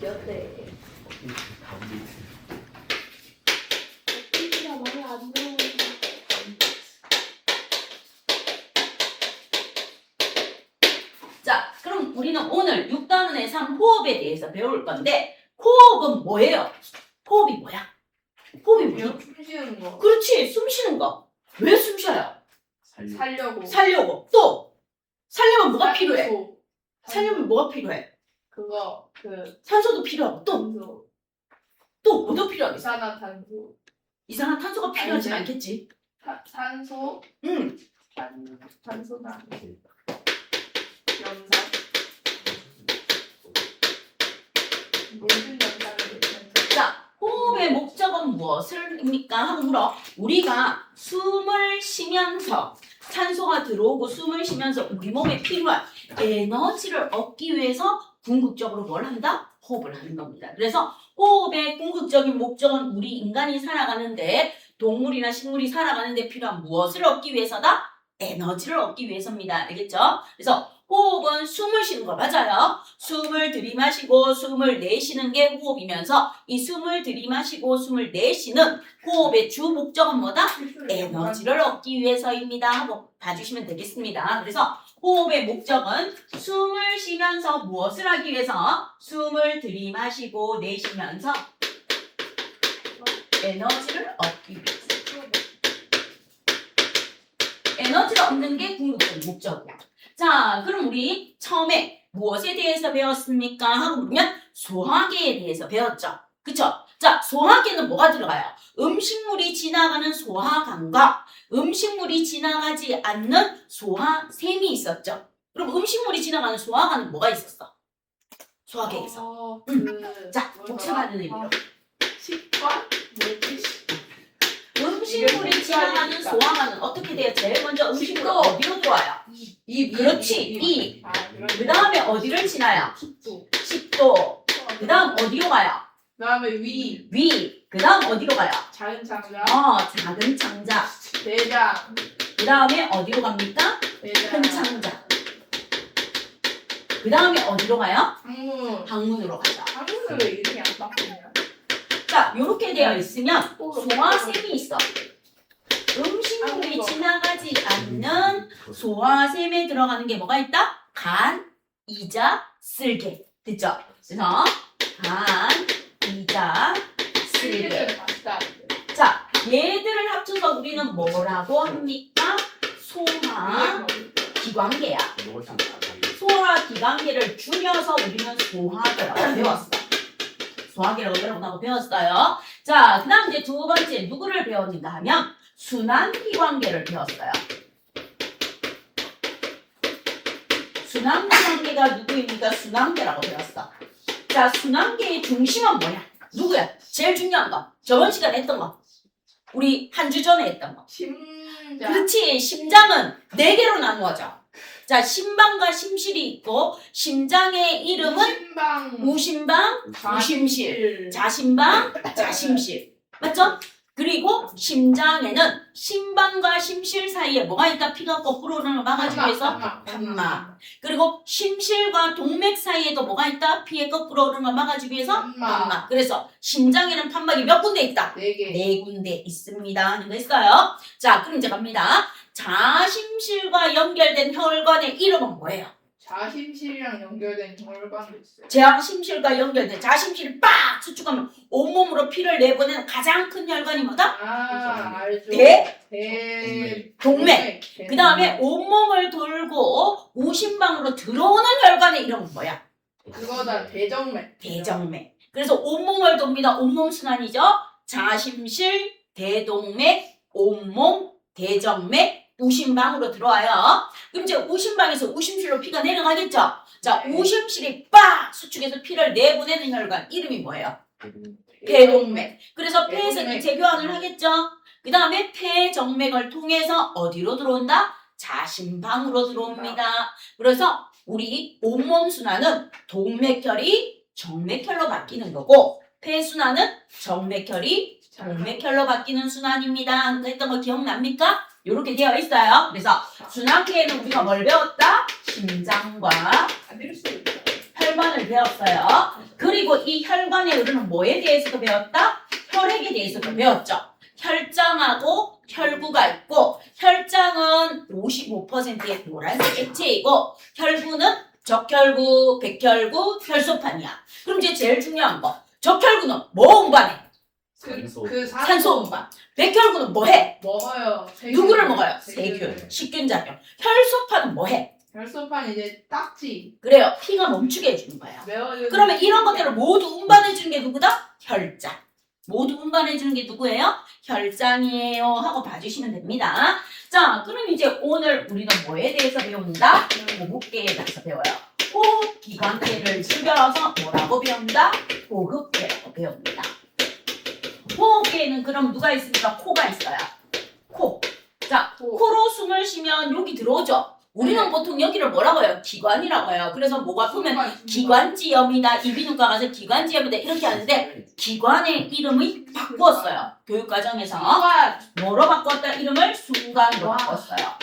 이겼대. 가 말이 안 들어. 자, 그럼 우리는 오늘 6단원의 3 호흡에 대해서 배울 건데 호흡은 뭐예요? 호흡이 뭐야? 호흡이 뭐야? 숨 쉬는 거. 그렇지, 숨 쉬는 거. 왜 숨 쉬어요? 살려고. 살려고. 또 살려면 뭐가 필요해? 산소. 살려면 뭐가 필요해? 그거 산소도 필요하고 또 산소. 뭐도 필요하겠어? 이산화탄소. 이산화탄소가 필요하진 아니지. 않겠지? 산소. 응. 탄소는 아니지. 염산. 모든 염산을 자, 호흡의 목적은 무엇입니까? 하고 물어. 우리가 숨을 쉬면서 산소가 들어오고 숨을 쉬면서 우리 몸에 필요한 에너지를 얻기 위해서 궁극적으로 뭘 한다? 호흡을 하는 겁니다. 그래서 호흡의 궁극적인 목적은 우리 인간이 살아가는데 동물이나 식물이 살아가는데 필요한 무엇을 얻기 위해서다? 에너지를 얻기 위해서입니다. 알겠죠? 그래서 호흡은 숨을 쉬는 거 맞아요. 숨을 들이마시고 숨을 내쉬는 게 호흡이면서 이 숨을 들이마시고 숨을 내쉬는 호흡의 주 목적은 뭐다? 에너지를 얻기 위해서입니다 하고 봐주시면 되겠습니다. 그래서 호흡의 목적은 숨을 쉬면서 무엇을 하기 위해서? 숨을 들이마시고 내쉬면서 에너지를 얻기 위해서. 에너지를 얻는 게 궁극적인 목적이야. 자, 그럼 우리 처음에 무엇에 대해서 배웠습니까? 하고 물으면 소화기에 대해서 배웠죠. 그쵸? 자, 소화기는 뭐가 들어가요? 음식물이 지나가는 소화관과 음식물이 지나가지 않는 소화샘이 있었죠. 그럼 음식물이 지나가는 소화관은 뭐가 있었어? 소화기에서. 자, 복잡하는 의미로. 식관? 물티슈. 음식물이 지나가는 소화관은 어떻게 돼요? 제일 먼저 음식물이 어디로 들어와요? 그렇지, 이. 그 다음에 어디를 지나요? 식도. 그 다음 어디로 가요? 그 다음에 위. 위. 그 다음 어디로 가요? 작은 창자. 작은 창자. 내장. 그 다음에 어디로 갑니까? 큰 창자. 그 다음에 어디로 가요? 항문. 항문으로 가죠. 항문은 왜 이름이 안 바뀌냐? 자, 요렇게 되어 있으면 소화샘이 있어. 음식물이 지나가지 않는 소화샘에 들어가는 게 뭐가 있다? 간, 이자, 쓸개. 됐죠? 그래서 간, 이자, 쓸개. 실기는 맛있다. 자, 얘들을 합쳐서 우리는 뭐라고 합니까? 소화기관계야. 소화기관계를 줄여서 우리는 소화기라고 배웠어. 소화기라고 여러분하고 배웠어요. 자, 그 다음 이제 두 번째 누구를 배웠는가 하면 순환기관계를 배웠어요. 순환기관계가 누구입니까? 순환계라고 배웠어. 자, 순환계의 중심은 뭐야? 누구야? 제일 중요한 거. 저번 시간에 했던 거. 우리 한 주 전에 했던 거. 심장. 그렇지. 심장은 4개로 나누어져. 자, 심방과 심실이 있고 심장의 이름은 심방. 우심방, 우심실. 자심방, 자심실. 맞죠? 그리고 심장에는 심방과 심실 사이에 뭐가 있다? 피가 거꾸로 흐르는 걸 막아주기 위해서 판막. 그리고 심실과 동맥 사이에도 뭐가 있다? 피의 거꾸로 흐르는 걸 막아주기 위해서 판막. 그래서 심장에는 판막이 몇 군데 있다? 4개. 4군데 있습니다. 하는 거 있어요. 자, 그럼 이제 갑니다. 자심실과 연결된 혈관의 이름은 뭐예요? 자심실이랑 연결된 혈관도 있어요. 자심실과 연결된 자심실이 빡 수축하면 온몸으로 피를 내보내는 가장 큰 혈관이 뭐다? 알죠. 동맥. 그 다음에 온몸을 돌고 우심방으로 들어오는 혈관의 이름은 뭐야? 그거다 대정맥. 대정맥. 그래서 온몸을 돕니다. 온몸 순환이죠. 자심실, 대동맥, 온몸, 대정맥, 우심방으로 들어와요. 그럼 이제 우심방에서 우심실로 피가 내려가겠죠? 자, 우심실이 빡 수축해서 피를 내보내는 혈관 이름이 뭐예요? 대동맥. 그래서 폐에서 대동맥. 이제 교환을 하겠죠? 그 다음에 폐정맥을 통해서 어디로 들어온다? 자심방으로 들어옵니다. 그래서 우리 온몸 순환은 동맥혈이 정맥혈로 바뀌는 거고 폐 순환은 정맥혈이 동맥혈로 바뀌는 순환입니다. 했던 거 기억납니까? 이렇게 되어 있어요. 그래서 순환계에는 우리가 뭘 배웠다? 심장과 혈관을 배웠어요. 그리고 이 혈관에 흐르는 뭐에 대해서도 배웠다? 혈액에 대해서도 배웠죠. 혈장하고 혈구가 있고 혈장은 55%의 노란색 액체이고 혈구는 적혈구, 백혈구, 혈소판이야. 그럼 이제 제일 중요한 거. 적혈구는 뭐 운반해? 산소 운반. 백혈구는 뭐 해? 먹어요. 누구를 먹어요? 세균, 식균작용. 혈소판은 뭐 해? 혈소판 이제 딱지. 그래요. 피가 멈추게 해주는 거예요. 그러면 이런 것들을 모두 운반해주는 게 누구다? 혈장. 모두 운반해주는 게 누구예요? 혈장이에요. 하고 봐주시면 됩니다. 자, 그럼 이제 오늘 우리는 뭐에 대해서 배운다? 호흡기에 대해서 배워요. 호흡기관계를 즐겨서 뭐라고 배운다? 호흡기라고 배웁니다. 호흡기에는 그럼 누가 있습니까? 코가 있어요. 코. 자, 코로 숨을 쉬면 여기 들어오죠? 우리는 보통 여기를 뭐라고 해요? 기관이라고 해요. 그래서 목 아프면 기관지염이나 이비인후과 가서 기관지염이다 이렇게 하는데 기관의 이름을 바꾸었어요. 교육과정에서 뭐로 바꿨다? 이름을 순간으로 바꿨어요.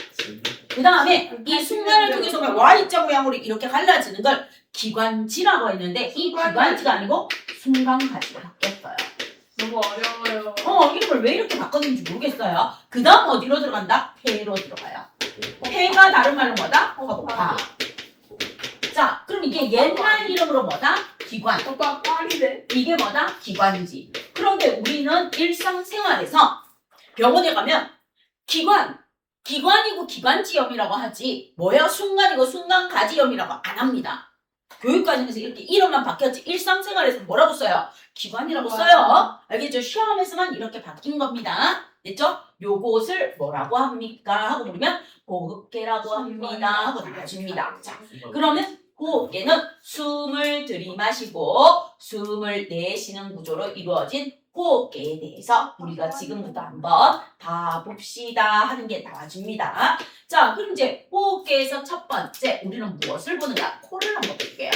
그 다음에 이 순간을 통해서 Y자 모양으로 이렇게 갈라지는 걸 기관지라고 했는데 이 기관지가 아니고 순간가지로 바뀌었어요. 너무 어려워요. 이름을 왜 이렇게 바꿨는지 모르겠어요. 그 다음 어디로 들어간다? 폐로 들어가요. 폐가 다른 말로 뭐다? 허파. 자, 그럼 이게 옛날 이름으로 뭐다? 기관. 오빠 빨이네. 이게 뭐다? 기관지. 그런데 우리는 일상생활에서 병원에 가면 기관이고 기관지염이라고 하지 뭐야? 순간이고 순간가지염이라고 안 합니다. 교육과정에서 이렇게 이름만 바뀌었지 일상생활에서 뭐라고 써요? 기관이라고 써요. 알겠죠? 시험에서만 이렇게 바뀐 겁니다. 됐죠? 요것을 뭐라고 합니까? 하고 물으면 호흡계라고 합니다. 하고 나와줍니다. 자, 그러면 호흡계는 숨을 들이마시고 숨을 내쉬는 구조로 이루어진 호흡계에 대해서 우리가 지금부터 한번 봐봅시다 하는 게 나와줍니다. 자, 그럼 이제 호흡계에서 첫 번째 우리는 무엇을 보는가? 코를 한번 볼게요.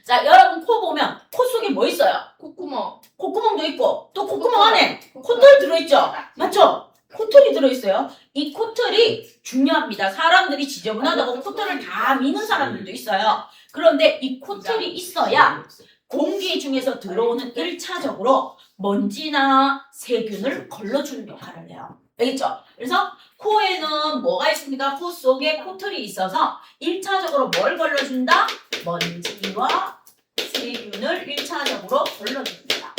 자, 여러분 코 보면 코 속에 뭐 있어요? 콧구멍. 콧구멍도 있고 또 콧구멍 안에 콧털 들어있죠? 맞죠? 콧털이 들어있어요. 이 콧털이 중요합니다. 사람들이 지저분하다고 콧털을 다 미는 사람들도 있어요. 그런데 이 콧털이 있어야 공기 중에서 들어오는 1차적으로 먼지나 세균을 걸러주는 역할을 해요. 알겠죠? 그래서 코에는 뭐가 있습니까? 코 속에 콧털이 있어서 1차적으로 뭘 걸러준다? 먼지와 세균을 1차적으로 걸러줍니다.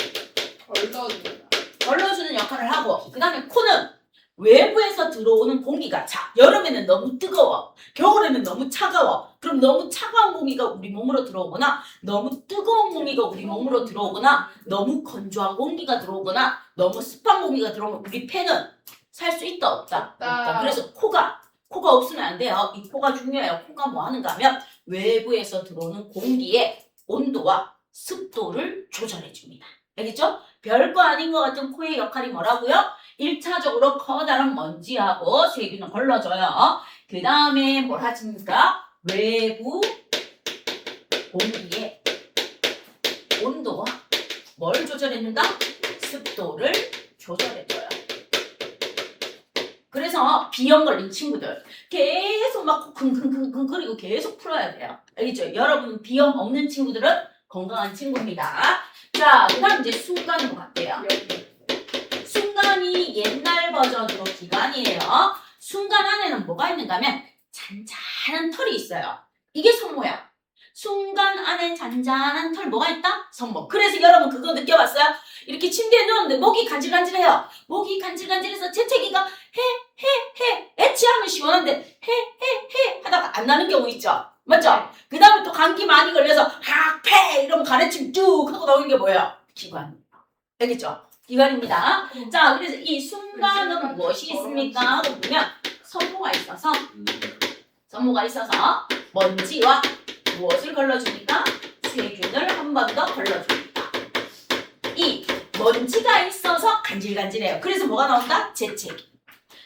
걸러주는 역할을 하고 그 다음에 코는 외부에서 들어오는 공기가 여름에는 너무 뜨거워 겨울에는 너무 차가워 그럼 너무 차가운 공기가 우리 몸으로 들어오거나 너무 뜨거운 공기가 우리 몸으로 들어오거나 너무 건조한 공기가 들어오거나 너무 습한 공기가 들어오면 우리 폐는 살 수 있다 없다? 없다. 그래서 코가 없으면 안 돼요. 이 코가 중요해요. 코가 뭐 하는가 하면 외부에서 들어오는 공기의 온도와 습도를 조절해 줍니다. 알겠죠? 별거 아닌 것 같은 코의 역할이 뭐라고요? 1차적으로 커다란 먼지하고 세균을 걸러줘요. 그 다음에 뭘 하십니까? 외부 공기의 온도와 뭘 조절해준다? 습도를 조절해줘요. 그래서 비염 걸린 친구들 계속 막 킁킁킁킁거리고 계속 풀어야 돼요. 알겠죠? 여러분 비염 없는 친구들은 건강한 친구입니다. 자, 그 다음 이제 순간으로 갈게요. 순간이 옛날 버전으로 기관이에요. 순간 안에는 뭐가 있는가 하면 잔잔한 털이 있어요. 이게 손모양. 순간 안에 잔잔한 털 뭐가 있다? 손목. 그래서 여러분 그거 느껴봤어요? 이렇게 침대에 누웠는데 목이 간질간질해요. 목이 간질간질해서 재채기가 해 애취하면 시원한데 해 하다가 안 나는 경우 있죠? 맞죠? 그 다음에 또 감기 많이 걸려서 패 이러면 가래침 쭉 하고 나오는 게 뭐예요? 기관. 알겠죠? 기관입니다. 자, 그래서 이 순간은 무엇이 있습니까? 하고 보면 선모가 있어서 먼지와 무엇을 걸러줍니까? 세균을 한 번 더 걸러줍니다. 이 먼지가 있어서 간질간질해요. 그래서 뭐가 나온다? 재채기.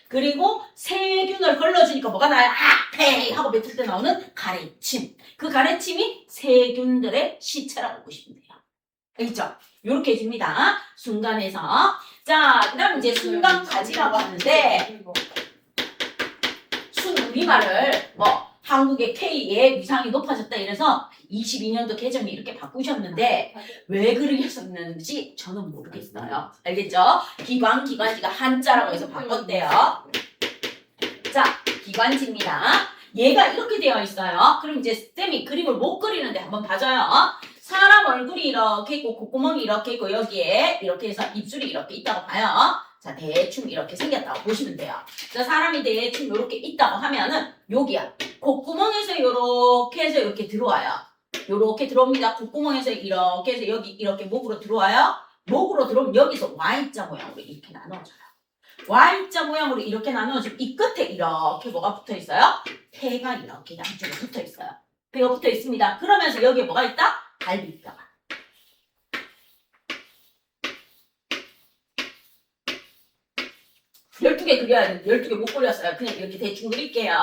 그리고 세균을 걸러주니까 뭐가 나요? 페이 하고 뱉을 때 나오는 가래침. 그 가래침이 세균들의 시체라고 보시면 돼요. 알겠죠? 요렇게 해줍니다. 순간에서. 자, 그 다음 이제 순간가지라고 하는데 우리말을 한국의 K의 위상이 높아졌다 이래서 22년도 개정이 이렇게 바꾸셨는데 왜 그러셨는지 저는 모르겠어요. 알겠죠? 기관지가 한자라고 해서 바꿨대요. 자, 기관지입니다. 얘가 이렇게 되어 있어요. 그럼 이제 쌤이 그림을 못 그리는데 한번 봐줘요. 사람 얼굴이 이렇게 있고 콧구멍이 이렇게 있고 여기에 이렇게 해서 입술이 이렇게 있다고 봐요. 자, 대충 이렇게 생겼다고 보시면 돼요. 자, 사람이 대충 이렇게 있다고 하면은 여기야. 콧구멍에서 이렇게 해서 이렇게 들어와요. 이렇게 들어옵니다. 콧구멍에서 이렇게 해서 여기 이렇게 목으로 들어와요. 목으로 들어오면 여기서 Y자 모양으로 이렇게 나눠져요. Y자 모양으로 이렇게 나누어지면 이 끝에 이렇게 뭐가 붙어 있어요? 폐가 이렇게 양쪽에 붙어 있어요. 폐가 붙어 있습니다. 그러면서 여기에 뭐가 있다? 갈비뼈가. 열두 개 그려야 되는데 12개 못 그렸어요. 그냥 이렇게 대충 그릴게요.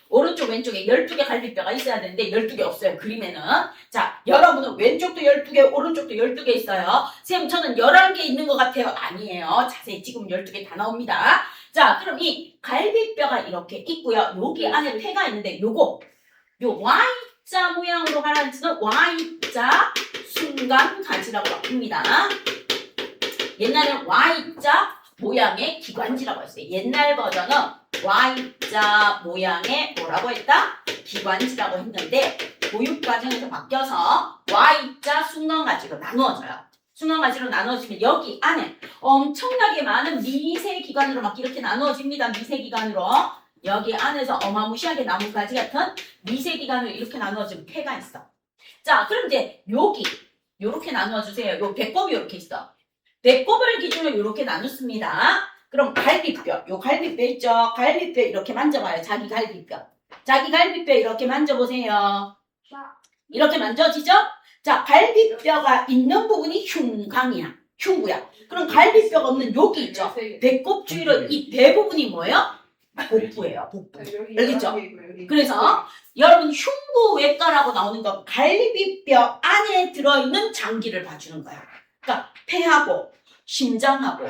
오른쪽 왼쪽에 12개 갈비뼈가 있어야 되는데 12개 없어요. 그림에는. 자, 여러분은 왼쪽도 12개, 오른쪽도 12개 있어요. 쌤, 저는 11개 있는 것 같아요. 아니에요. 자세히 찍으면 12개 다 나옵니다. 자, 그럼 이 갈비뼈가 이렇게 있고요. 여기 안에 폐가 있는데 요거, 요 Y자 모양으로 가라앉는 Y자 순간가지라고 합니다. 옛날에는 Y자 모양의 기관지라고 했어요. 옛날 버전은 Y자 모양의 뭐라고 했다? 기관지라고 했는데 교육과정에서 바뀌어서 Y자 순간가지로 나누어져요. 순간가지로 나누어지면 여기 안에 엄청나게 많은 미세기관으로 막 이렇게 나누어집니다. 미세기관으로. 여기 안에서 어마무시하게 나뭇가지 같은 미세기관으로 이렇게 나누어지면 폐가 있어. 자, 그럼 이제 여기 요렇게 나누어주세요. 요 배꼽이 이렇게 있어. 배꼽을 기준으로 이렇게 나눴습니다. 그럼 갈비뼈, 요 갈비뼈 있죠? 갈비뼈 이렇게 만져봐요. 자기 갈비뼈. 자기 갈비뼈 이렇게 만져보세요. 이렇게 만져지죠? 자, 갈비뼈가 있는 부분이 흉곽이야. 흉부야. 그럼 갈비뼈가 없는 여기 있죠? 배꼽 주위로 이 대부분이 뭐예요? 복부예요. 복부. 알겠죠? 그래서 여러분 흉부외과라고 나오는 건 갈비뼈 안에 들어있는 장기를 봐주는 거야. 그러니까 폐하고 심장하고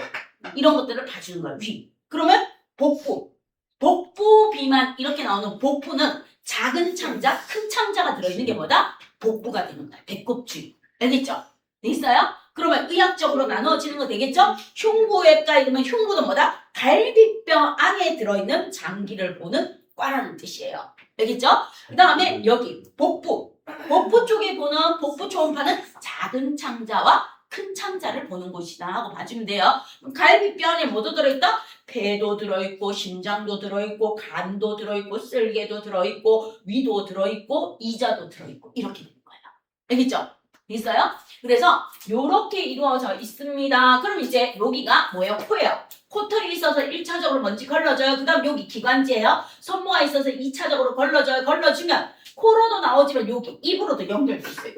이런 것들을 봐주는 거예요. 위. 그러면 복부. 복부 비만 이렇게 나오는 복부는 작은 창자, 큰 창자가 들어있는 게 뭐다? 복부가 되는 거야. 배꼽 주위. 알겠죠? 돼 있어요? 그러면 의학적으로 나눠지는 거 되겠죠? 흉부외과 이러면 흉부는 뭐다? 갈비뼈 안에 들어있는 장기를 보는 과라는 뜻이에요. 알겠죠? 그 다음에 여기 복부. 복부 쪽에 보는 복부 초음파는 작은 창자와 큰 창자를 보는 곳이다 하고 봐주면 돼요. 갈비뼈 안에 뭐도 들어있다? 폐도 들어있고 심장도 들어있고 간도 들어있고 쓸개도 들어있고 위도 들어있고 이자도 들어있고 이렇게 되는 거예요. 알겠죠? 있어요? 그래서 요렇게 이루어져 있습니다. 그럼 이제 여기가 뭐예요? 코예요. 코털이 있어서 1차적으로 먼지 걸러져요. 그 다음 여기 기관지예요. 손모가 있어서 2차적으로 걸러져요. 걸러주면 코로도 나오지만 여기 입으로도 연결돼 있어요.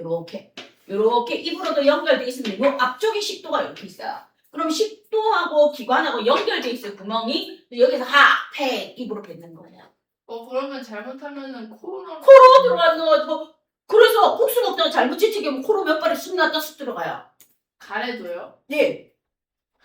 요렇게 입으로도 연결돼 있으면 요 앞쪽에 식도가 이렇게 있어요. 그럼 식도하고 기관하고 연결돼 있어요. 구멍이. 여기서 하, 폐, 입으로 뱉는 거예요. 그러면 잘못하면은 코로 들어가는 거. 그래서 국수 먹다가 잘못 채찍이면 코로 몇 발에 쑥 났다 쑥 들어가요. 가래도요? 네.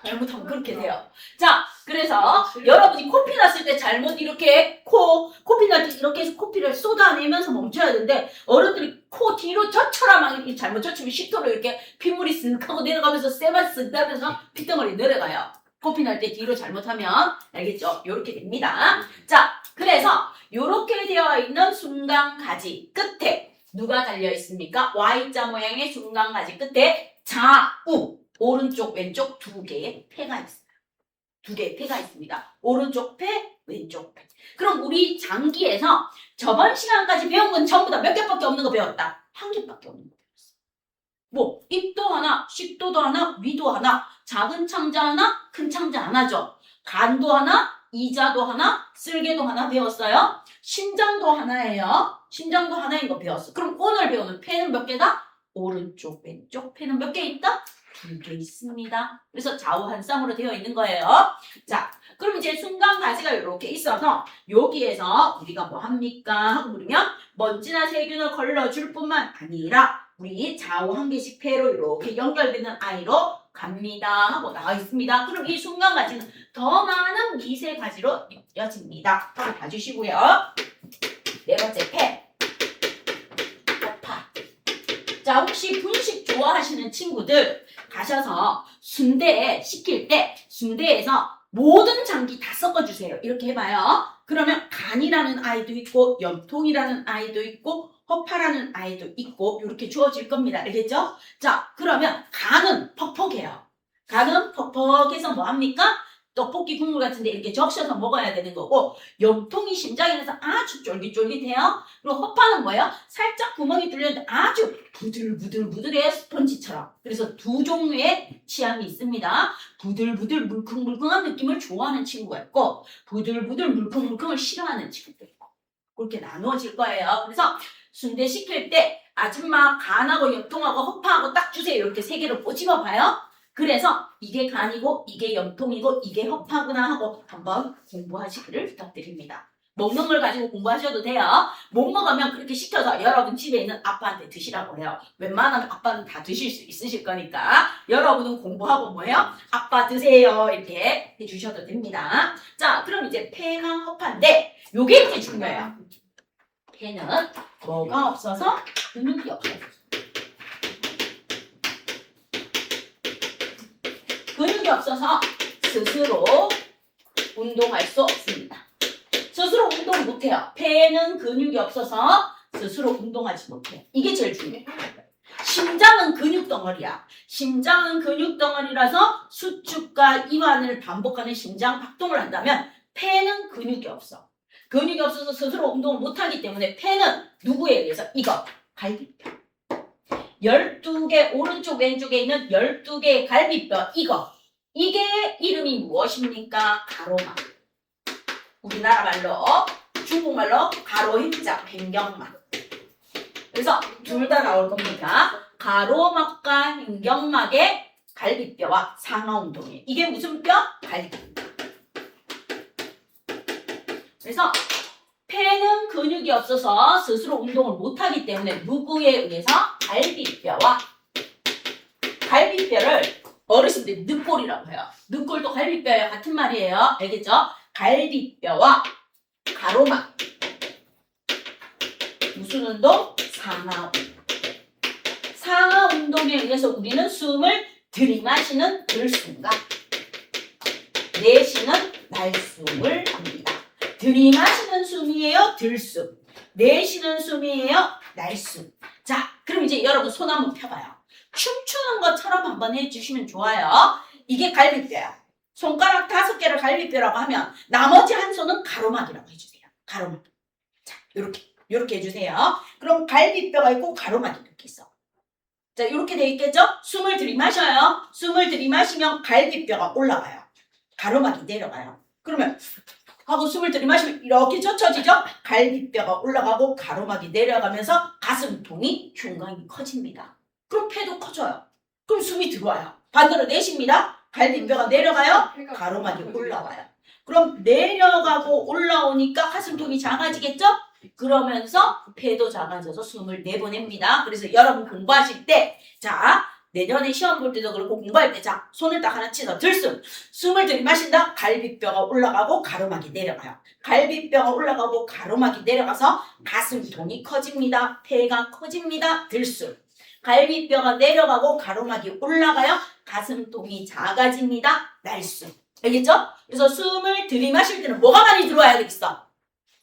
잘못하면 그렇게 돼요. 자, 그래서 여러분이 코피 났을 때 잘못 이렇게 코피 날 때 이렇게 해서 코피를 쏟아내면서 멈춰야 되는데 어른들이 코 뒤로 젖혀라 막 이렇게 잘못 젖히면 식도로 이렇게 핏물이 쓱 하고 내려가면서 쇠만 쓱 나면서 핏덩어리 내려가요. 코피 날 때 뒤로 잘못하면 알겠죠? 요렇게 됩니다. 자, 그래서 요렇게 되어 있는 순간가지 끝에 누가 달려 있습니까? Y자 모양의 순간가지 끝에 좌우 오른쪽 왼쪽 두 개의 폐가 있어요. 두 개의 폐가 있습니다. 오른쪽 폐, 왼쪽 폐. 그럼 우리 장기에서 저번 시간까지 배운 건 전부 다 몇 개밖에 없는 거 배웠다? 한 개밖에 없는 거 배웠어. 뭐 입도 하나, 식도도 하나, 위도 하나, 작은 창자 하나, 큰 창자 하나죠. 간도 하나, 이자도 하나, 쓸개도 하나 배웠어요. 심장도 하나예요. 심장도 하나인 거 배웠어. 그럼 오늘 배우는 폐는 몇 개다? 오른쪽, 왼쪽 폐는 몇 개 있다? 2개 있습니다. 그래서 좌우 한 쌍으로 되어 있는 거예요. 자, 그럼 이제 순간가지가 이렇게 있어서 여기에서 우리가 뭐 합니까? 하고 물으면 먼지나 세균을 걸러줄 뿐만 아니라 우리 좌우 한 개씩 폐로 이렇게 연결되는 아이로 갑니다 하고 나와 있습니다. 그럼 이 순간가지는 더 많은 미세가지로 느껴집니다. 하고 봐주시고요. 네 번째 폐, 허파. 자, 혹시 분식 좋아하시는 친구들 가셔서 순대 시킬 때 순대에서 모든 장기 다 섞어주세요. 이렇게 해봐요. 그러면 간이라는 아이도 있고 염통이라는 아이도 있고 허파라는 아이도 있고 이렇게 주어질 겁니다. 알겠죠? 자, 그러면 간은 퍽퍽해요. 간은 퍽퍽해서 뭐합니까? 떡볶이 국물 같은데 이렇게 적셔서 먹어야 되는 거고 염통이 심장이라서 아주 쫄깃쫄깃해요. 그리고 허파는 뭐예요? 살짝 구멍이 뚫렸는데 아주 부들부들부들해요. 스펀지처럼. 그래서 두 종류의 취향이 있습니다. 부들부들 물컹물컹한 느낌을 좋아하는 친구가 있고 부들부들 물컹물컹을 싫어하는 친구도 있고 그렇게 나누어질 거예요. 그래서 순대 시킬 때 아줌마 간하고 염통하고 허파하고 딱 주세요. 이렇게 세 개를 꼬집어 봐요. 그래서 이게 간이고 이게 염통이고 이게 허파구나 하고 한번 공부하시기를 부탁드립니다. 먹는 걸 가지고 공부하셔도 돼요. 못 먹으면 그렇게 시켜서 여러분 집에 있는 아빠한테 드시라고 해요. 웬만하면 아빠는 다 드실 수 있으실 거니까 여러분은 공부하고 뭐예요? 아빠 드세요 이렇게 해주셔도 됩니다. 자, 그럼 이제 폐랑 허파인데 요게 이제 중요해요. 폐는 뭐가 없어서 근육이 없어서 근육이 없어서 스스로 운동할 수 없습니다. 스스로 운동 못해요. 폐는 근육이 없어서 스스로 운동하지 못해요. 이게 제일 중요해요. 심장은 근육 덩어리야. 심장은 근육 덩어리라서 수축과 이완을 반복하는 심장 박동을 한다면 폐는 근육이 없어. 근육이 없어서 스스로 운동을 못하기 때문에 폐는 누구에 의해서? 이거 갈비뼈. 12개 오른쪽 왼쪽에 있는 12개의 갈비뼈 이게 이름이 무엇입니까? 가로막. 우리나라 말로 중국말로 가로힘자 횡경막. 그래서 둘 다 나올 겁니다. 가로막과 횡경막의 갈비뼈와 상하운동이에요. 이게 무슨 뼈? 갈비뼈. 그래서 폐는 근육이 없어서 스스로 운동을 못하기 때문에 누구에 의해서? 갈비뼈를 어르신들이 늑골이라고 해요. 늑골도 갈비뼈와 같은 말이에요. 알겠죠? 갈비뼈와 가로막. 무슨 운동? 상하운동. 상하운동에 의해서 우리는 숨을 들이마시는 들숨과 내쉬는 날숨을 합니다. 들이마시는 숨이에요. 들숨. 내쉬는 숨이에요. 날숨. 자, 그럼 이제 여러분 손 한번 펴봐요. 춤추는 것처럼 한번 해주시면 좋아요. 이게 갈비뼈야. 손가락 5개를 갈비뼈라고 하면 나머지 한 손은 가로막이라고 해주세요. 가로막. 자, 요렇게 해주세요. 그럼 갈비뼈가 있고 가로막이 이렇게 있어. 자, 이렇게 돼 있겠죠? 숨을 들이마셔요. 숨을 들이마시면 갈비뼈가 올라가요. 가로막이 내려가요. 그러면 하고 숨을 들이마시면 이렇게 젖혀지죠? 갈비뼈가 올라가고 가로막이 내려가면서 가슴통이 흉곽이 커집니다. 그럼 폐도 커져요. 그럼 숨이 들어와요. 반대로 내쉽니다. 갈비뼈가 내려가요. 가로막이 올라와요. 그럼 내려가고 올라오니까 가슴통이 작아지겠죠? 그러면서 폐도 작아져서 숨을 내보냅니다. 그래서 여러분 공부하실 때, 자, 내년에 시험 볼 때도 그렇고 공부할 때, 자, 손을 딱 하나 치서 들숨. 숨을 들이마신다. 갈비뼈가 올라가고 가로막이 내려가요. 갈비뼈가 올라가고 가로막이 내려가서 가슴통이 커집니다. 폐가 커집니다. 들숨. 갈비뼈가 내려가고 가로막이 올라가요. 가슴통이 작아집니다. 날숨. 알겠죠? 그래서 숨을 들이마실 때는 뭐가 많이 들어와야 되겠어?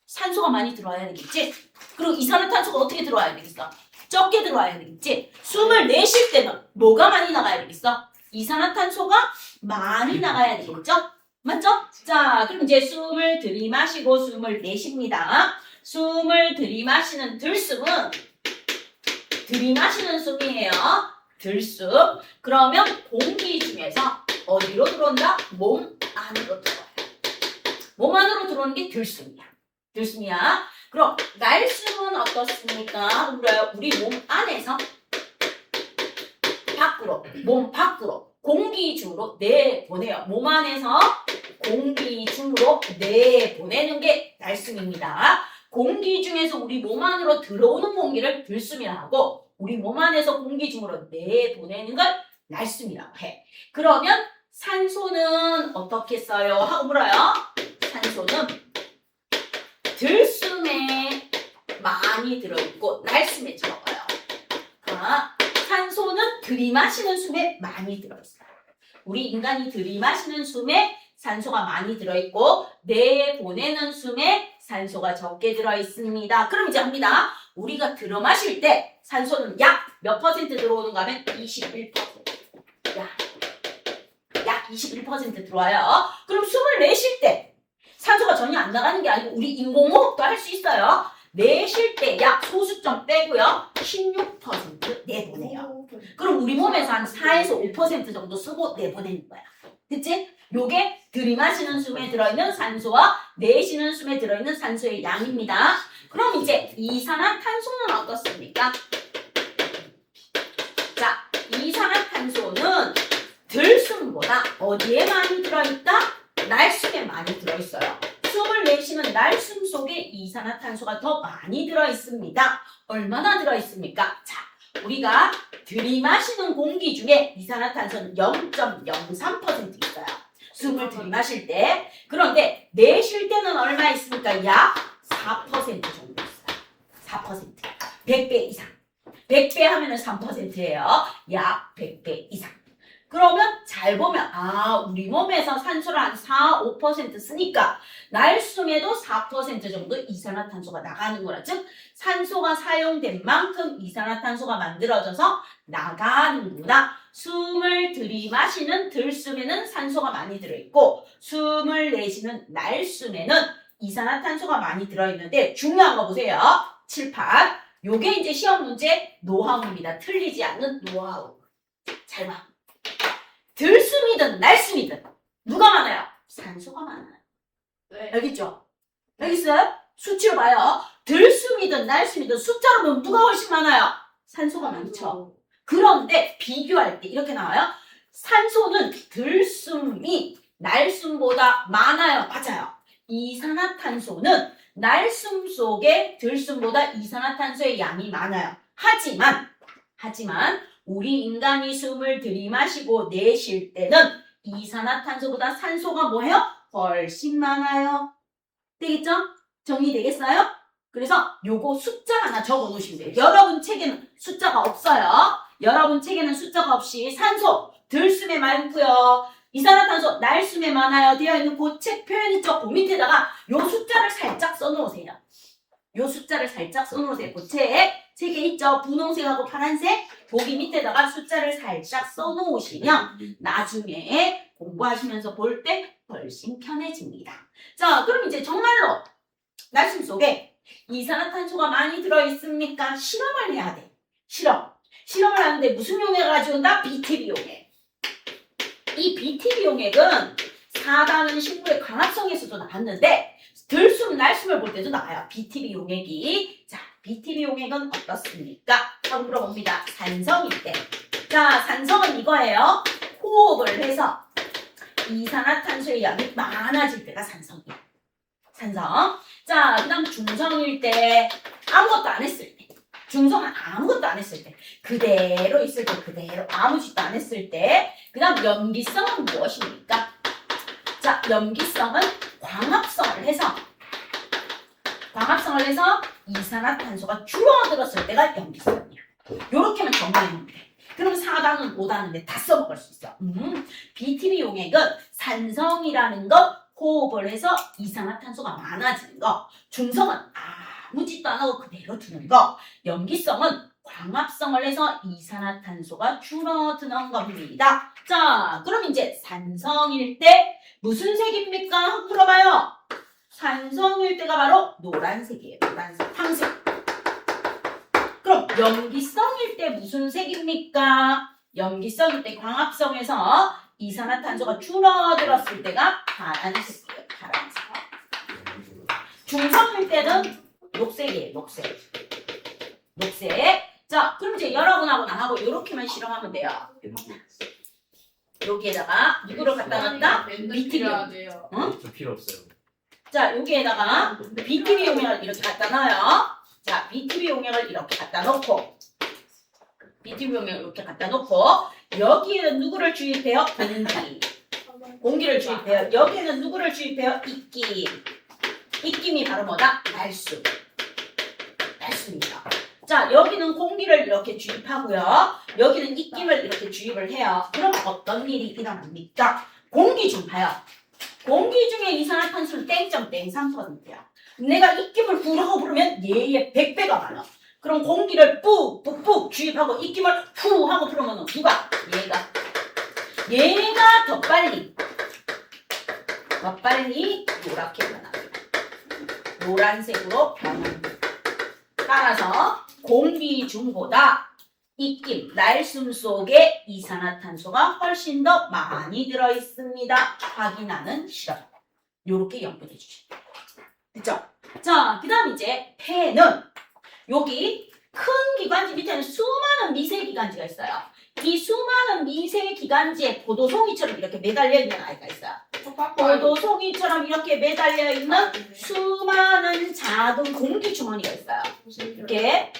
산소가 많이 들어와야 되겠지? 그리고 이산화탄소가 어떻게 들어와야 되겠어? 적게 들어와야 되겠지? 숨을 내쉴 때는 뭐가 많이 나가야 되겠어? 이산화탄소가 많이 나가야 되겠죠? 맞죠? 자, 그럼 이제 숨을 들이마시고 숨을 내쉽니다. 숨을 들이마시는 들숨은 들이마시는 숨이에요. 들숨. 그러면 공기 중에서 어디로 들어온다? 몸 안으로 들어와요. 몸 안으로 들어오는 게 들숨이야. 들숨이야. 그럼 날숨은 어떻습니까? 물어요. 우리 몸 안에서 밖으로, 몸 밖으로 공기 중으로 내보내요. 몸 안에서 공기 중으로 내보내는 게 날숨입니다. 공기 중에서 우리 몸 안으로 들어오는 공기를 들숨이라 하고 우리 몸 안에서 공기 중으로 내보내는 걸 날숨이라고 해. 그러면 산소는 어떻게 써요? 하고 물어요. 산소는 들숨에 많이 들어있고 날숨에 적어요. 산소는 들이마시는 숨에 많이 들어있어요. 우리 인간이 들이마시는 숨에 산소가 많이 들어있고 내보내는 숨에 산소가 적게 들어있습니다. 그럼 이제 합니다. 우리가 들어마실 때 산소는 약 몇 퍼센트 들어오는가 하면 21%. 약 21% 들어와요. 그럼 숨을 내쉴 때 산소가 전혀 안 나가는 게 아니고 우리 인공호흡도 할 수 있어요. 내쉴 때 약 소수점 빼고요. 16% 내보내요. 그럼 우리 몸에서 한 4에서 5% 정도 쓰고 내보내는 거야. 그치? 요게 들이마시는 숨에 들어있는 산소와 내쉬는 숨에 들어있는 산소의 양입니다. 그럼 이제 이산화탄소는 어떻습니까? 자, 이산화탄소는 들숨보다 어디에 많이 들어있다? 날숨에 많이 들어있어요. 숨을 내쉬는 날숨 속에 이산화탄소가 더 많이 들어있습니다. 얼마나 들어있습니까? 자, 우리가 들이마시는 공기 중에 이산화탄소는 0.03% 있어요. 숨을 들이마실 때. 그런데 내쉴 때는 얼마 있습니까? 약 4% 정도 있어요. 4%. 100배 이상. 100배 하면은 3%예요. 약 100배 이상. 그러면 잘 보면 우리 몸에서 산소를 한 4, 5% 쓰니까 날숨에도 4% 정도 이산화탄소가 나가는구나. 즉 산소가 사용된 만큼 이산화탄소가 만들어져서 나가는구나. 숨을 들이마시는 들숨에는 산소가 많이 들어있고 숨을 내쉬는 날숨에는 이산화탄소가 많이 들어있는데 중요한 거 보세요. 칠판. 요게 이제 시험 문제 노하우입니다. 틀리지 않는 노하우. 잘 봐. 들숨이든 날숨이든 누가 많아요? 산소가 많아요. 네. 여기 있죠? 여기 있어요? 수치로 봐요. 들숨이든 날숨이든 숫자로 보면 누가 훨씬 많아요? 산소가 많죠. 그런데 비교할 때 이렇게 나와요. 산소는 들숨이 날숨보다 많아요. 맞아요. 이산화탄소는 날숨 속에 들숨보다 이산화탄소의 양이 많아요. 하지만 우리 인간이 숨을 들이마시고 내쉴 때는 이산화탄소보다 산소가 뭐예요? 훨씬 많아요. 되겠죠? 정리되겠어요? 그래서 요거 숫자 하나 적어 놓으시면 돼요. 여러분 책에는 숫자가 없어요. 여러분 책에는 숫자가 없이 산소, 들숨에 많고요. 이산화탄소, 날숨에 많아요. 되어 있는 그 책 표현 있죠? 그 밑에다가 요 숫자를 살짝 써놓으세요. 요 숫자를 살짝 써놓으세요. 그 책에 있죠? 분홍색하고 파란색. 거기 밑에다가 숫자를 살짝 써놓으시면 나중에 공부하시면서 볼 때 훨씬 편해집니다. 자, 그럼 이제 정말로 날숨 속에 이산화탄소가 많이 들어있습니까? 실험을 해야 돼. 실험을 하는데 무슨 용액을 가지고 온다? BTB 용액. 이 BTB 용액은 4단은 식물의 광합성에서도 나왔는데 들숨, 날숨을 볼 때도 나와요. BTB 용액이. 자, BTB 용액은 어떻습니까? 하고 물어봅니다. 산성일 때. 자, 산성은 이거예요. 호흡을 해서 이산화탄소의 양이 많아질 때가 산성이에요. 산성. 자, 그 다음 중성일 때 아무것도 안 했을 때. 중성은 아무것도 안 했을 때. 그대로 있을 때, 그대로 아무 짓도 안 했을 때. 그 다음 염기성은 무엇입니까? 자, 염기성은 광합성을 해서 이산화탄소가 줄어들었을 때가 염기성이야. 요렇게만 정리하면 돼. 그럼 4단은 5단인데 다 써먹을 수 있어. BTB 용액은 산성이라는 것, 호흡을 해서 이산화탄소가 많아지는 거. 중성은 아무 짓도 안 하고 그대로 두는 거. 염기성은 광합성을 해서 이산화탄소가 줄어드는 겁니다. 자, 그럼 이제 산성일 때 무슨 색입니까? 한번 물어봐요. 산성일 때가 바로 노란색이에요. 노란색, 황색. 그럼 염기성일 때 무슨 색입니까? 염기성일 때 광합성에서 이산화탄소가 줄어들었을 때가 파란색이에요. 파란색. 중성일 때는 녹색이에요. 녹색. 자, 그럼 이제 여러분하고 나하고 이렇게만 실험하면 돼요. 여기에다가 누구를 갖다 놨다? BTB 돼요. 저 필요 없어요. 자, 여기에다가 BTB 용액을 이렇게 갖다 놔요. 자, BTB 용액을 이렇게 갖다 놓고 여기에는 누구를 주입해요? 공기를 주입해요. 여기에는 누구를 주입해요? 입김이 바로 뭐다? 날숨. 날수입니다. 자, 여기는 공기를 이렇게 주입하고요. 여기는 입김을 이렇게 주입을 해요. 그럼 어떤 일이 일어납니까? 공기 중 봐요. 공기 중에 이산화탄소는 땡점 땡 3%예요. 내가 입김을 후라고 부르면 얘의 100배가 많아. 그럼 공기를 푹푹푹 주입하고 입김을 후 하고 부르면 누가? 얘가 더 빨리 노랗게 변합니다. 노란색으로 변합니다. 따라서 공기 중보다 입김, 날숨 속에 이산화탄소가 훨씬 더 많이 들어있습니다. 확인하는 실험. 요렇게 연결해 주시면 돼요. 됐죠? 자, 그 다음 이제 폐는 여기 큰 기관지 밑에는 수많은 미세 기관지가 있어요. 이 수많은 미세 기관지에 포도송이처럼 이렇게 매달려 있는 아이가 있어요. 포도송이처럼 이렇게 매달려 있는 수많은 작은 공기 주머니가 있어요. 이렇게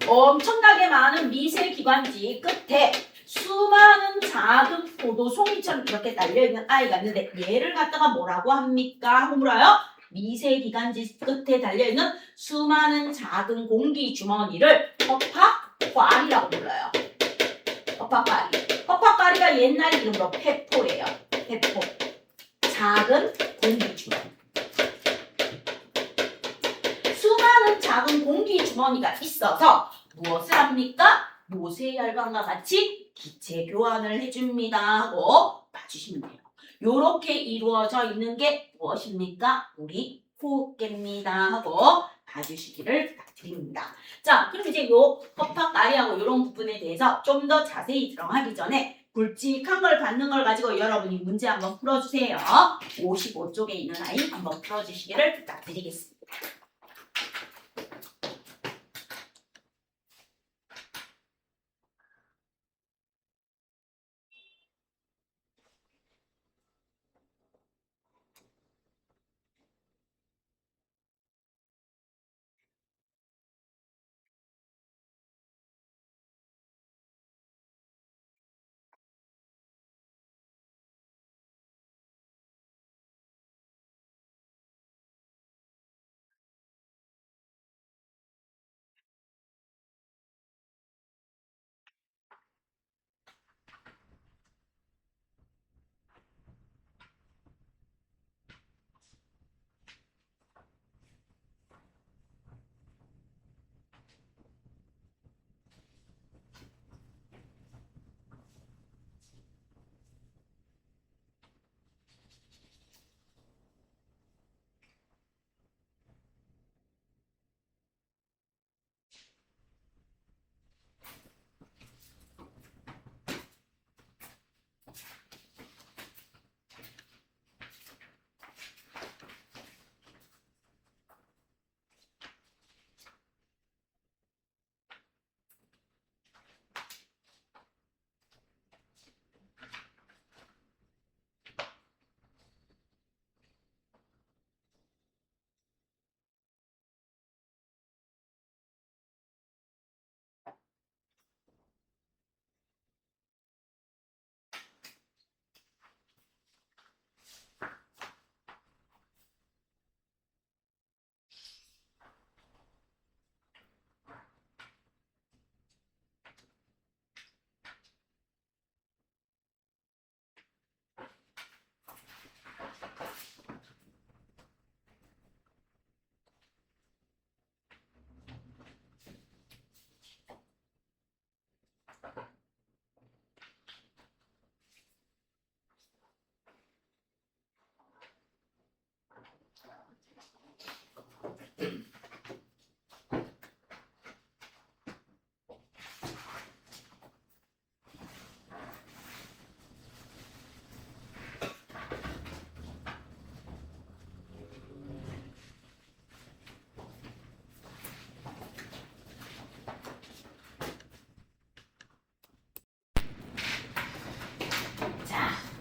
엄청나게 많은 미세 기관지 끝에 수많은 작은 포도송이처럼 이렇게 달려있는 아이가 있는데 얘를 갖다가 뭐라고 합니까? 하고 물어요. 미세 기관지 끝에 달려있는 수많은 작은 공기 주머니를 허팝과리라고 불러요. 허팝과리. 허팝과리가 옛날 이름으로 페포래요. 페포. 작은 공기 주머니. 수많은 작은 공기 주머니가 있어서 무엇을 합니까? 노쇠혈관과 같이 기체 교환을 해줍니다 하고 봐주시면 돼요. 요렇게 이루어져 있는 게 무엇입니까? 우리 호흡계입니다 하고 봐주시기를 부탁드립니다. 자, 그럼 이제 요 허팝가리하고 이런 부분에 대해서 좀 더 자세히 들어가기 전에 굵직한 걸 받는 걸 가지고 여러분이 문제 한번 풀어주세요. 55쪽에 있는 아이 한번 풀어주시기를 부탁드리겠습니다.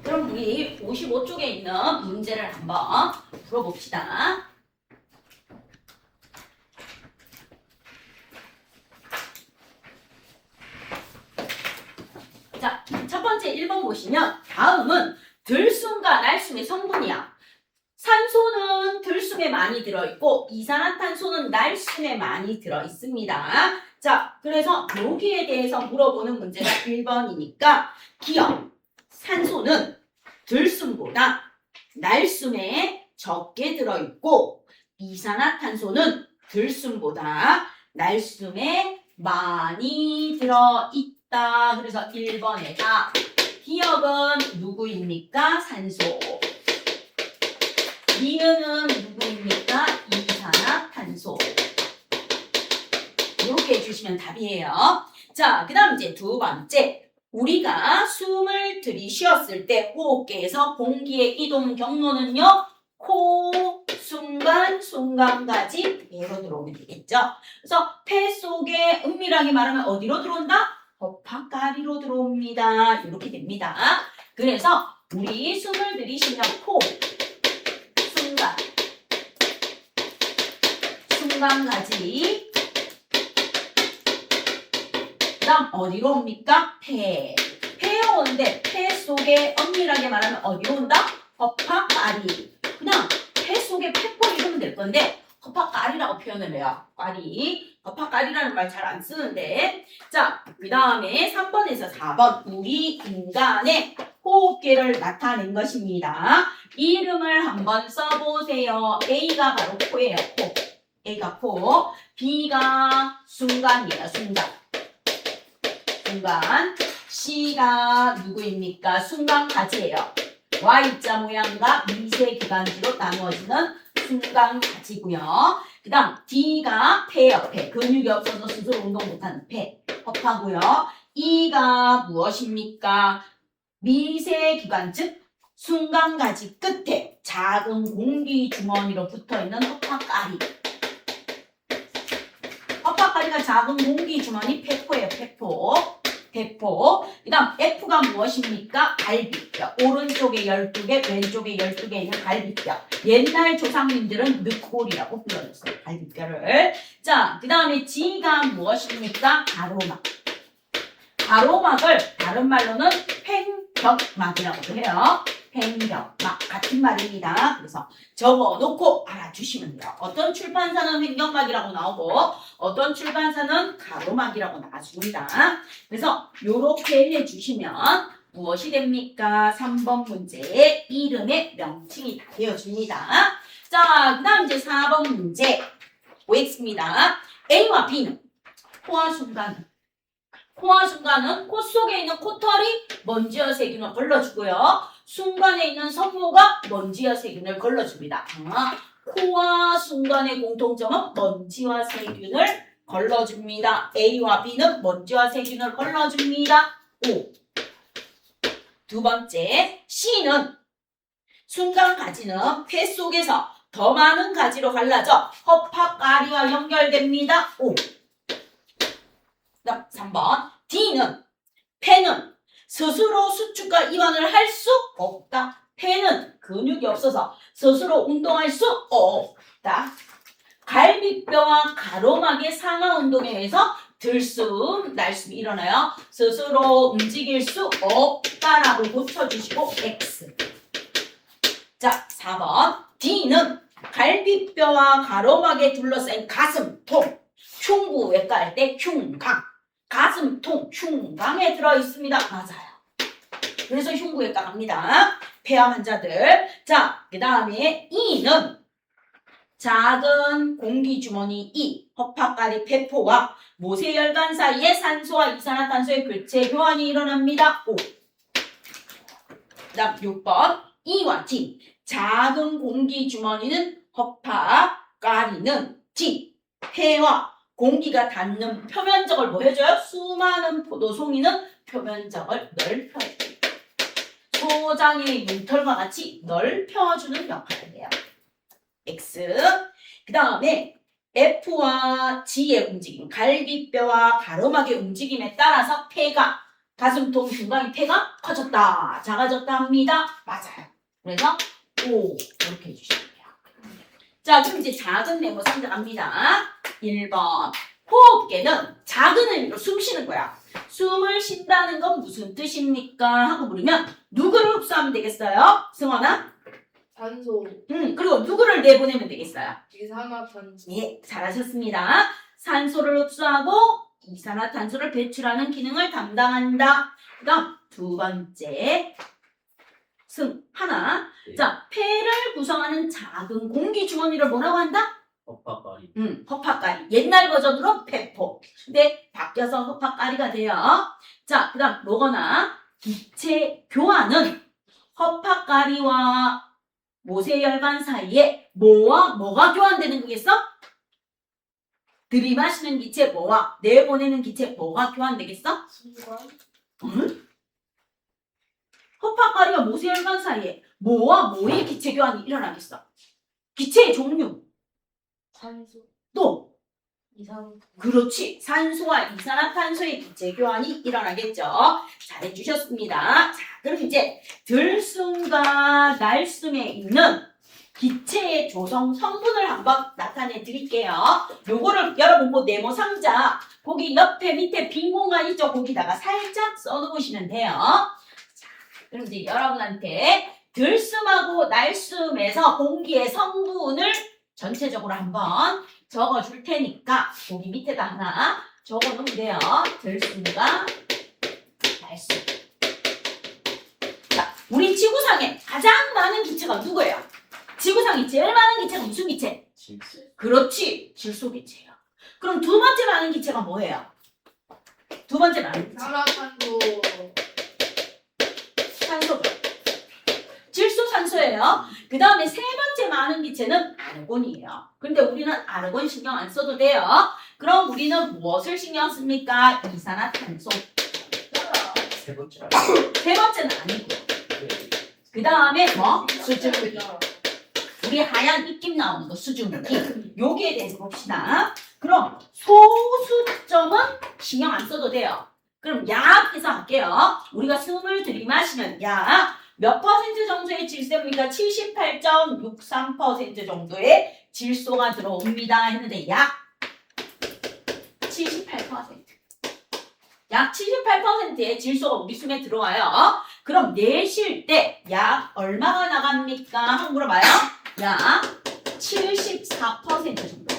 그럼 우리 55쪽에 있는 문제를 한번 풀어봅시다. 자, 첫 번째 1번 보시면 다음은 들숨과 날숨의 성분이야. 산소는 들숨에 많이 들어있고 이산화탄소는 날숨에 많이 들어있습니다. 자, 그래서 여기에 대해서 물어보는 문제가 1번이니까 기억, 산소는 들숨보다 날숨에 적게 들어있고 이산화탄소는 들숨보다 날숨에 많이 들어있다. 그래서 1번에 답. 기억은 누구입니까? 산소. 니은은 누구입니까? 이산화탄소. 이렇게 해주시면 답이에요. 자, 그 다음 이제 두 번째. 우리가 숨을 들이쉬었을 때 호흡기에서 공기의 이동 경로는요. 코, 순간, 순간까지 배로 들어오면 되겠죠. 그래서 폐 속에 은밀하게 말하면 어디로 들어온다? 허파까리로 들어옵니다. 이렇게 됩니다. 그래서 우리 숨을 들이쉬면 코, 순간, 순간까지 그 다음 어디로 옵니까? 폐. 폐에 오는데 폐 속에 엄밀하게 말하면 어디로 온다? 허파까리. 그냥 폐 속에 폐포 이러면 될 건데 허파까리라고 표현을 해요. 까리. 허파까리라는 말 잘 안 쓰는데 자, 그 다음에 3번에서 4번 우리 인간의 호흡기를 나타낸 것입니다. 이름을 한번 써보세요. A가 바로 코예요. 코. A가 코. B가 순간이에요. 순간. 순간. C가 누구입니까? 순간가지예요. Y자 모양과 미세기관지로 나누어지는 순간가지고요. 그 다음 D가 폐예요. 폐. 근육이 없어서 스스로 운동 못하는 폐. 허파고요. E가 무엇입니까? 미세기관 즉 순간가지 끝에 작은 공기 주머니로 붙어있는 허파까리. 허파까리가 작은 공기 주머니 폐포예요. 폐포. 배포. 그 다음 F가 무엇입니까? 갈비뼈. 오른쪽에 12개, 왼쪽에 12개 있는 갈비뼈. 옛날 조상님들은 늑골이라고 불러줬어요. 갈비뼈를. 자, 그 다음에 G가 무엇입니까? 가로막. 가로막을 다른 말로는 횡격막이라고 해요. 횡격막 같은 말입니다. 그래서 적어놓고 알아주시면 돼요. 어떤 출판사는 횡격막이라고 나오고 어떤 출판사는 가로막이라고 나와줍니다. 그래서 이렇게 해주시면 무엇이 됩니까? 3번 문제의 이름의 명칭이 다 되어줍니다. 자, 그 다음 이제 4번 문제 보겠습니다. A와 B는 코와 순간. 코와 순간은 코 속에 있는 코털이 먼지와 세균을 걸러주고요. 순간에 있는 성모가 먼지와 세균을 걸러줍니다. 코와 순간의 공통점은 먼지와 세균을 걸러줍니다. A와 B는 먼지와 세균을 걸러줍니다. 5. 두 번째, C는 순간 가지는 폐 속에서 더 많은 가지로 갈라져 허파까리와 연결됩니다. 5. 그다음 3번, D는 폐는 스스로 수축과 이완을 할 수 없다. 폐는 근육이 없어서 스스로 운동할 수 없다. 갈비뼈와 가로막의 상하 운동에 의해서 들숨, 날숨이 일어나요. 스스로 움직일 수 없다라고 고쳐주시고 X. 자, 4번. D는 갈비뼈와 가로막에 둘러싸인 가슴통, 흉부외과 할 때 흉강, 가슴통, 흉강에 들어있습니다. 맞아요. 그래서 흉부외과 갑니다. 폐암 환자들. 자, 그 다음에 E는 작은 공기주머니 E, 허파까리 폐포와 모세혈관 사이에 산소와 이산화탄소의 교체 교환이 일어납니다. 5. 그 다음 6번 E와 D. 작은 공기주머니는 허파까리는 D. 폐와 공기가 닿는 표면적을 뭐 해줘요? 수많은 포도송이는 표면적을 넓혀줘요. 소장의 뭉털과 같이 넓혀주는 역할을 해요. X. 그 다음에 F와 G의 움직임, 갈비뼈와 가로막의 움직임에 따라서 폐가, 가슴통, 흉곽의 폐가 커졌다, 작아졌다 합니다. 맞아요. 그래서 O 이렇게 해주시면 돼요. 자, 그럼 이제 작은 네모 상자갑니다. 1번. 호흡계는 작은 의미로 숨 쉬는 거야. 숨을 쉰다는 건 무슨 뜻입니까? 하고 물으면 누구를 흡수하면 되겠어요? 승원아? 산소, 그리고 누구를 내보내면 되겠어요? 이산화탄소. 예, 잘하셨습니다. 산소를 흡수하고 이산화탄소를 배출하는 기능을 담당한다. 그다음 두 번째 하나. 네. 자, 폐를 구성하는 작은 공기 주머니를 뭐라고 한다? 헛바까리. 허파까리. 옛날 버전으로 폐포. 근데 바뀌어서 허파까리가 돼요. 자, 그다음 로거나 기체 교환은 허파까리와 모세혈관 사이에 뭐와 뭐가 교환되는 거겠어? 들이마시는 기체 뭐와 내보내는 기체 뭐가 교환되겠어? 순간, 허파까리와 모세혈관 사이에 뭐와 뭐의 기체 교환이 일어나겠어? 기체의 종류. 산소, 또 이산화탄소. 그렇지. 산소와 이산화탄소의 기체 교환이 일어나겠죠. 잘해주셨습니다. 자, 그럼 이제 들숨과 날숨에 있는 기체의 조성 성분을 한번 나타내 드릴게요. 요거를 여러분 그 네모 상자 거기 옆에 밑에 빈 공간 있죠? 거기다가 살짝 써놓으시면 돼요. 자, 그럼 이제 여러분한테 들숨하고 날숨에서 공기의 성분을 전체적으로 한번 적어줄 테니까 거기 밑에다 하나 적어놓으면 돼요. 들숨과 날숨. 자, 우리 지구상에 가장 많은 기체가 누구예요? 지구상에 제일 많은 기체가 무슨 기체? 질소. 그렇지, 질소기체예요. 그럼 두 번째 많은 기체가 뭐예요? 두 번째 많은 기체. 이산화탄소, 산소죠. 질소 산소예요. 그 다음에 세 번째 많은 기체는 아르곤이에요. 근데 우리는 아르곤 신경 안 써도 돼요. 그럼 우리는 무엇을 신경 씁니까? 이산화탄소. 세 번째. 세 번째는 아니고요. 네. 그 다음에 뭐? 수증기. 우리 하얀 입김 나오는 거 수증기. 여기에 대해서 봅시다. 그럼 소수점은 신경 안 써도 돼요. 그럼 약 해서 할게요. 우리가 숨을 들이마시면 약 몇 퍼센트 정도의 질소입니까? 78.63% 정도의 질소가 들어옵니다 했는데 약 78%. 약 78%의 질소가 우리 숨에 들어와요. 그럼 내쉴 때 약 얼마가 나갑니까? 한번 물어봐요. 약 74% 정도.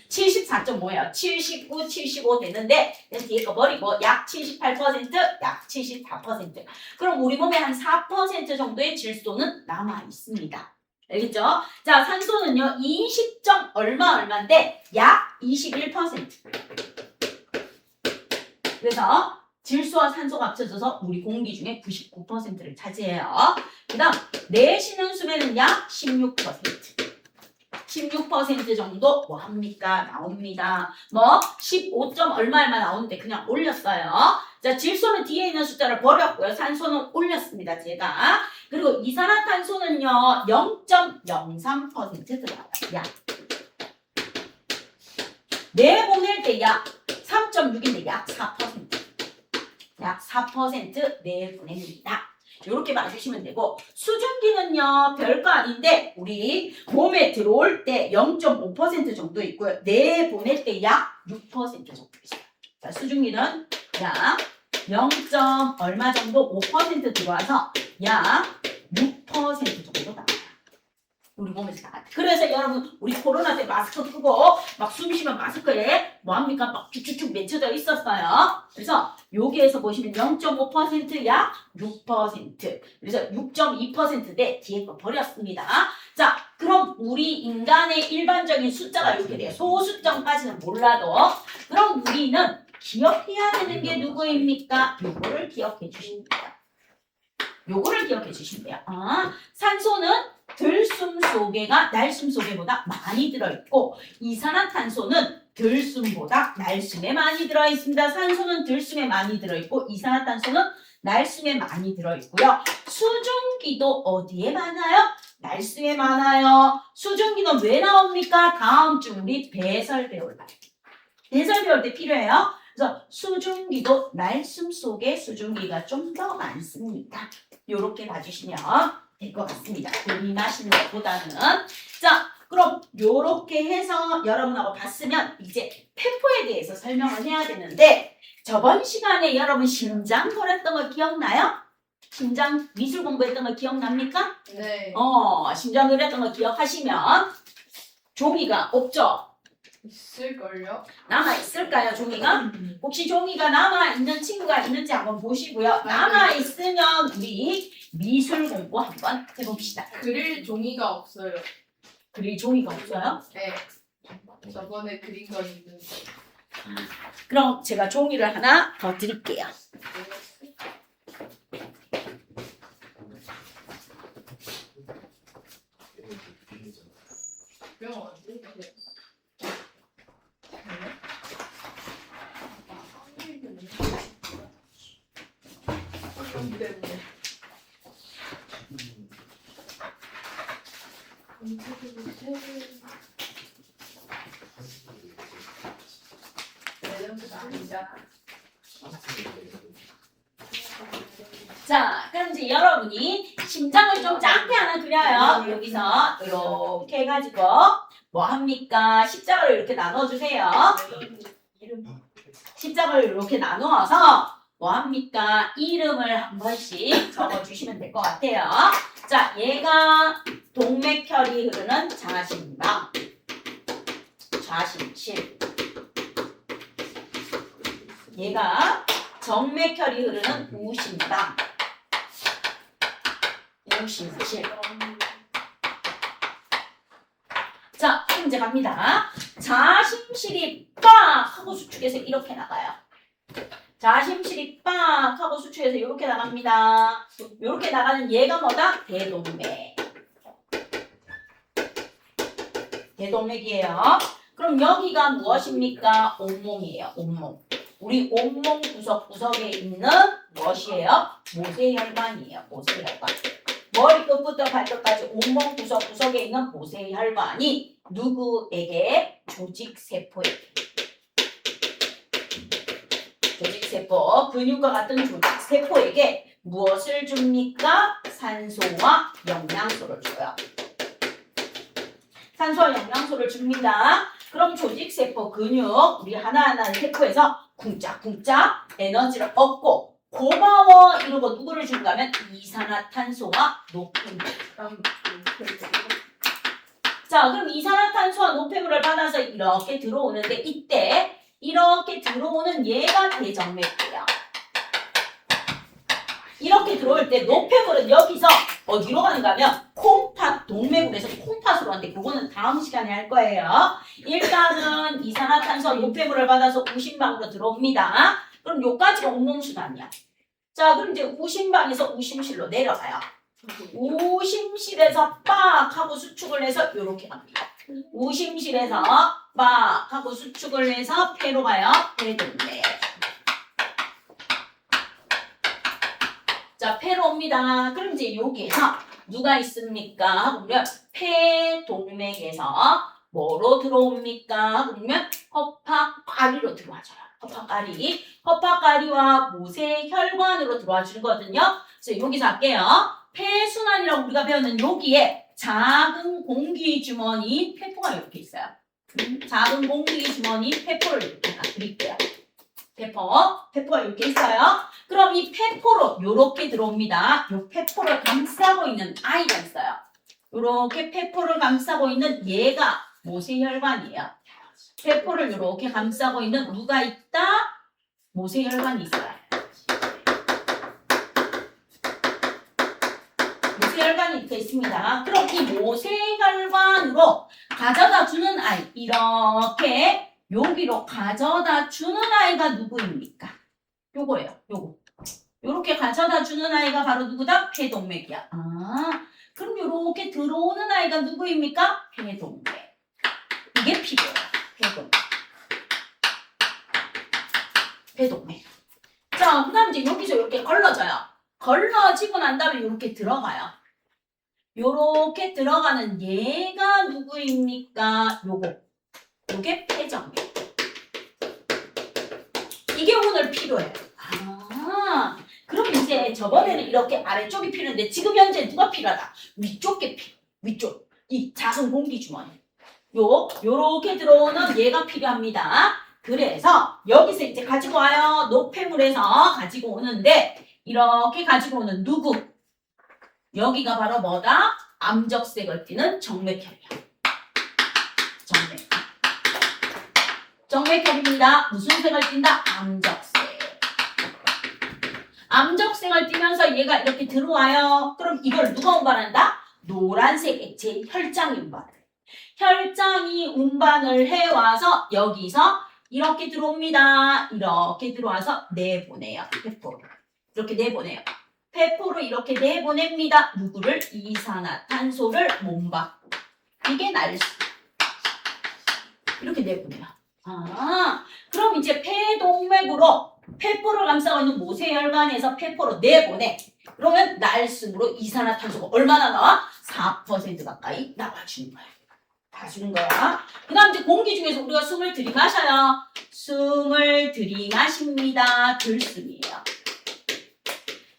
74.5예요. 79, 75 되는데 뒤에 거 버리고 약 78%, 약 74%. 그럼 우리 몸에 한 4% 정도의 질소는 남아 있습니다. 알겠죠? 자, 산소는요. 20. 얼마인데 약 21%. 그래서 질소와 산소가 합쳐져서 우리 공기 중에 99%를 차지해요. 그 다음 내쉬는 숨에는 약 16%. 16% 정도 뭐 합니까? 나옵니다. 뭐 15. 얼마 나오는데 그냥 올렸어요. 자, 질소는 뒤에 있는 숫자를 버렸고요. 산소는 올렸습니다. 제가. 그리고 이산화탄소는요. 0.03% 들어가요. 약. 내보낼 때 약 3.6인데 약 4%. 약 4% 내보냅니다. 이렇게 봐주시면 되고 수증기는요 별거 아닌데 우리 몸에 들어올 때 0.5% 정도 있고요. 내보낼 때 약 6% 정도 있어요. 자, 수증기는 약 0. 얼마 정도 5% 들어와서 약 6% 정도 나와요. 우리 몸에서 나가요. 그래서 여러분 우리 코로나 때 마스크 쓰고 막 숨 쉬면 마스크에 뭐합니까? 막 쭉쭉쭉 맺혀져 있었어요. 그래서 여기에서 보시면 0.5% 약 6%. 그래서 6.2%대 뒤에 거 버렸습니다. 자, 그럼 우리 인간의 일반적인 숫자가 이렇게 돼요. 소수점까지는 몰라도 그럼 우리는 기억해야 되는 게 누구입니까? 요거를 기억해 주시면 돼요. 요거를 기억해 주시면 돼요. 산소는 들숨 속에가 날숨 속에보다 많이 들어있고 이산화탄소는 들숨보다 날숨에 많이 들어있습니다. 산소는 들숨에 많이 들어있고 이산화탄소는 날숨에 많이 들어있고요. 수증기도 어디에 많아요? 날숨에 많아요. 수증기는 왜 나옵니까? 다음 주 우리 배설 배울 때. 배설 배울 때 필요해요. 그래서 수증기도 날숨 속에 수증기가 좀 더 많습니다. 요렇게 봐주시면 될 것 같습니다. 들이마시는 것보다는. 자, 그럼 요렇게 해서 여러분하고 봤으면 이제 폐포에 대해서 설명을 해야 되는데 저번 시간에 여러분 심장 버렸던 거 기억나요? 심장 미술 공부했던 거 기억납니까? 네. 심장 그렸던 거 기억하시면 종이가 없죠? 있을걸요? 남아있을까요, 종이가? 혹시 종이가 남아있는 친구가 있는지 한번 보시고요. 남아있으면 우리 미술 공부 한번 해봅시다. 그릴 종이가 없어요. 그릴 종이가 없어요? 네. 저번에 그린 거 있는데. 그럼 제가 종이를 하나 더 드릴게요. 뿅 언제? 때문에. 자, 그럼 이제 여러분이 심장을 좀 작게 하나 그려요. 여기서 이렇게 해가지고 뭐 합니까? 십자가를 이렇게 나눠주세요. 십자가를 이렇게 나누어서 뭐 합니까? 이름을 한 번씩 적어주시면 될 것 같아요. 자, 얘가 동맥혈이 흐르는 자심방, 자심실. 얘가 정맥혈이 흐르는 우심방, 우심실. 자, 그럼 이제 갑니다. 자심실이 빡 하고 수축해서 이렇게 나가요. 자심실이 빡 하고 수축해서 이렇게 나갑니다. 이렇게 나가는 얘가 뭐다? 대동맥. 대동맥이에요. 그럼 여기가 무엇입니까? 온몸이에요. 온몸. 우리 온몸 구석구석에 있는 무엇이에요? 모세혈관이에요. 모세혈관. 머리끝부터 발끝까지 온몸 구석구석에 있는 모세혈관이 누구에게? 조직세포에게. 조직세포, 근육과 같은 조직세포에게 무엇을 줍니까? 산소와 영양소를 줘요. 산소와 영양소를 줍니다. 그럼 조직세포, 근육, 우리 하나하나의 세포에서 쿵짝쿵짝 에너지를 얻고 고마워 이러고 누구를 준가 하면 이산화탄소와 노폐물. 자, 그럼 이산화탄소와 노폐물을 받아서 이렇게 들어오는데 이때 이렇게 들어오는 얘가 대정맥이에요. 이렇게 들어올 때 노폐물은 여기서 어디로 가는가 하면 콩팥, 동맥으로해서 콩팥으로 가는데 그거는 다음 시간에 할 거예요. 일단은 이산화탄소와 노폐물을 받아서 우심방으로 들어옵니다. 그럼 요까지가 온몸순환이야. 자, 그럼 이제 우심방에서 우심실로 내려가요. 우심실에서 빡 하고 수축을 해서 요렇게 갑니다. 우심실에서 빡 하고 수축을 해서 폐로 가요. 폐동맥. 자, 폐로 옵니다. 그럼 이제 여기에서 누가 있습니까? 그러면 폐동맥에서 뭐로 들어옵니까? 그러면 허파까리로 들어와줘요. 허파까리. 허파까리와 모세혈관으로 들어와 주거든요. 그래서 여기서 할게요. 폐순환이라고 우리가 배웠는 여기에 작은 공기 주머니 폐포가 이렇게 있어요. 작은 공기 주머니 폐포를 이렇게 그릴게요. 폐포가 이렇게 있어요. 그럼 이 폐포로 이렇게 들어옵니다. 이 폐포를 감싸고 있는 아이가 있어요. 이렇게 폐포를 감싸고 있는 얘가 모세혈관이에요. 폐포를 이렇게 감싸고 있는 누가 있다? 모세혈관이 있어요. 모세혈관이 이렇게 있습니다. 그럼 이 모세혈관으로 가져다 주는 아이, 이렇게 여기로 가져다 주는 아이가 누구입니까? 요거예요. 요거. 요렇게 가져다 주는 아이가 바로 누구다? 폐동맥이야. 그럼 요렇게 들어오는 아이가 누구입니까? 폐동맥. 이게 필요해요. 폐동맥. 자, 그 다음 이제 여기서 이렇게 걸러져요. 걸러지고 난 다음에 이렇게 들어가요. 요렇게 들어가는 얘가 누구입니까? 요게 폐정맥. 이게 오늘 필요해요. 그럼 이제 저번에는 이렇게 아래쪽이 필요한데 지금 현재 누가 필요하다? 위쪽게 필요. 위쪽. 이 작은 공기 주머니. 요렇게 들어오는 얘가 필요합니다. 그래서 여기서 이제 가지고 와요. 노폐물에서 가지고 오는데 이렇게 가지고 오는 누구? 여기가 바로 뭐다? 암적색을 띠는 정맥혈이야. 정맥혈. 정맥혈입니다. 무슨 색을 띈다? 암적색. 암적색을 띠면서 얘가 이렇게 들어와요. 그럼 이걸 누가 운반한다? 노란색 액체인 혈장이 운반을 해. 혈장이 운반을 해와서 여기서 이렇게 들어옵니다. 이렇게 들어와서 내보내요. 페포로. 이렇게 내보내요. 페포로 이렇게 내보냅니다. 누구를? 이산화탄소를 몸받고. 이게 날수. 이렇게 내보내요. 아, 그럼 이제 폐동맥으로 페포를 감싸고 있는 모세혈관에서 페포로 내보내. 그러면 날숨으로 이산화탄소가 얼마나 나와? 4% 가까이 나와주는 거야. 다 주는 거야. 그 다음 이제 공기 중에서 우리가 숨을 들이마셔요. 숨을 들이마십니다. 들숨이에요.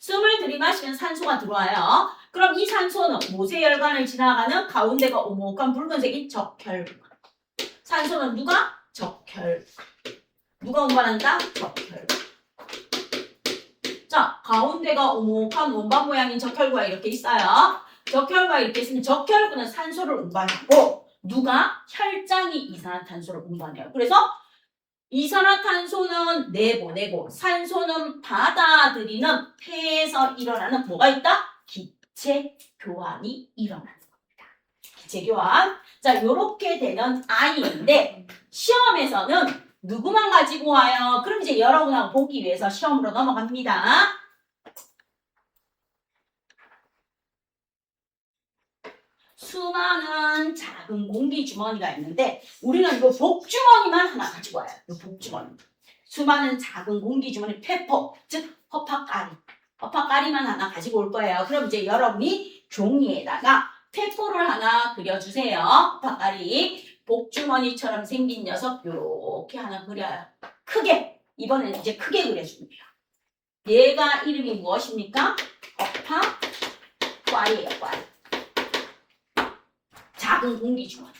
숨을 들이마시면 산소가 들어와요. 그럼 이 산소는 모세혈관을 지나가는 가운데가 오목한 붉은색인 적혈관. 산소는 누가? 적혈. 누가 운반한다? 적혈. 자, 가운데가 오목한 원반 모양인 적혈구가 이렇게 있어요. 적혈구가 이렇게 있으면 적혈구는 산소를 운반하고 누가? 혈장이 이산화탄소를 운반해요. 그래서 이산화탄소는 내보내고 산소는 받아들이는 폐에서 일어나는 뭐가 있다? 기체 교환이 일어나는 겁니다. 기체 교환. 자, 요렇게 되는 아이인데 시험에서는 누구만 가지고 와요? 그럼 이제 여러분하고 보기 위해서 시험으로 넘어갑니다. 수많은 작은 공기 주머니가 있는데 우리는 이 복주머니만 하나 가지고 와요. 이 복주머니. 수많은 작은 공기 주머니 페퍼, 즉 허파까리. 허파까리만 하나 가지고 올 거예요. 그럼 이제 여러분이 종이에다가 페퍼를 하나 그려주세요. 허파까리. 복주머니처럼 생긴 녀석 요렇게 하나 그려요. 크게. 이번엔 이제 크게 그려주면 돼요. 얘가 이름이 무엇입니까? 허파까리예요. 까리. 작은 공기주머니.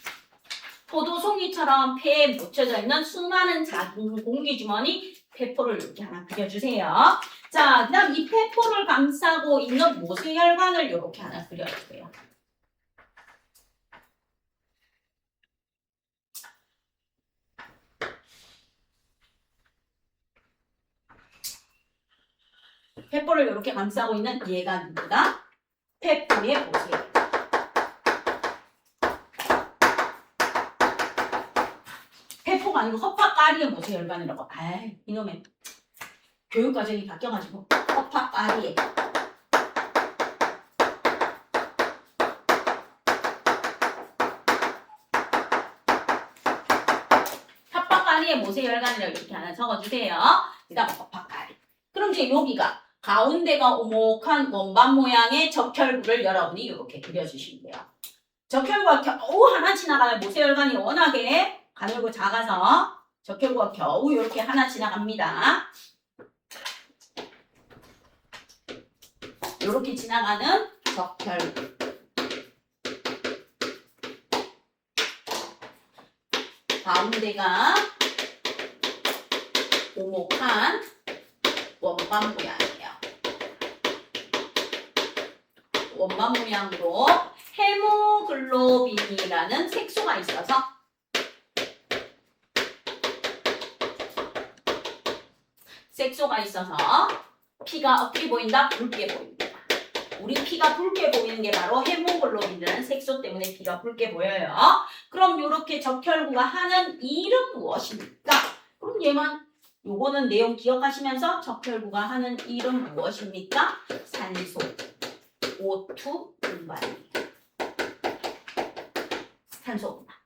포도송이처럼 폐에 묻혀져 있는 수많은 작은 공기주머니 페포를 이렇게 하나 그려주세요. 자, 그 다음 이 페포를 감싸고 있는 모세혈관을 이렇게 하나 그려주세요. 페포를 이렇게 감싸고 있는 얘가 누구다? 페포의 모세혈관. 페포가 아니고 허파까리의 모세혈관이라고. 아이, 이놈의 교육과정이 바뀌어가지고 허파까리에. 허파까리의 모세혈관이라고 이렇게 하나 적어주세요. 그 다음 허파까리. 그럼 이제 여기가 가운데가 오목한 원반 모양의 적혈구를 여러분이 이렇게 그려주시면 돼요. 적혈구가 겨우 하나 지나가면 모세혈관이 워낙에 가늘고 작아서 적혈구가 겨우 이렇게 하나 지나갑니다. 이렇게 지나가는 적혈구. 가운데가 오목한 원반 모양이에요. 원반 모양으로 헤모글로빈이라는 색소가 있어서 피가 어떻게 보인다? 붉게 보입니다. 우리 피가 붉게 보이는 게 바로 헤모글로빈이라는 색소 때문에 피가 붉게 보여요. 그럼 이렇게 적혈구가 하는 일은 무엇입니까? 그럼 얘만 요거는 내용 기억하시면서 적혈구가 하는 일은 무엇입니까? 산소, O2 운반이에요. 산소 운반.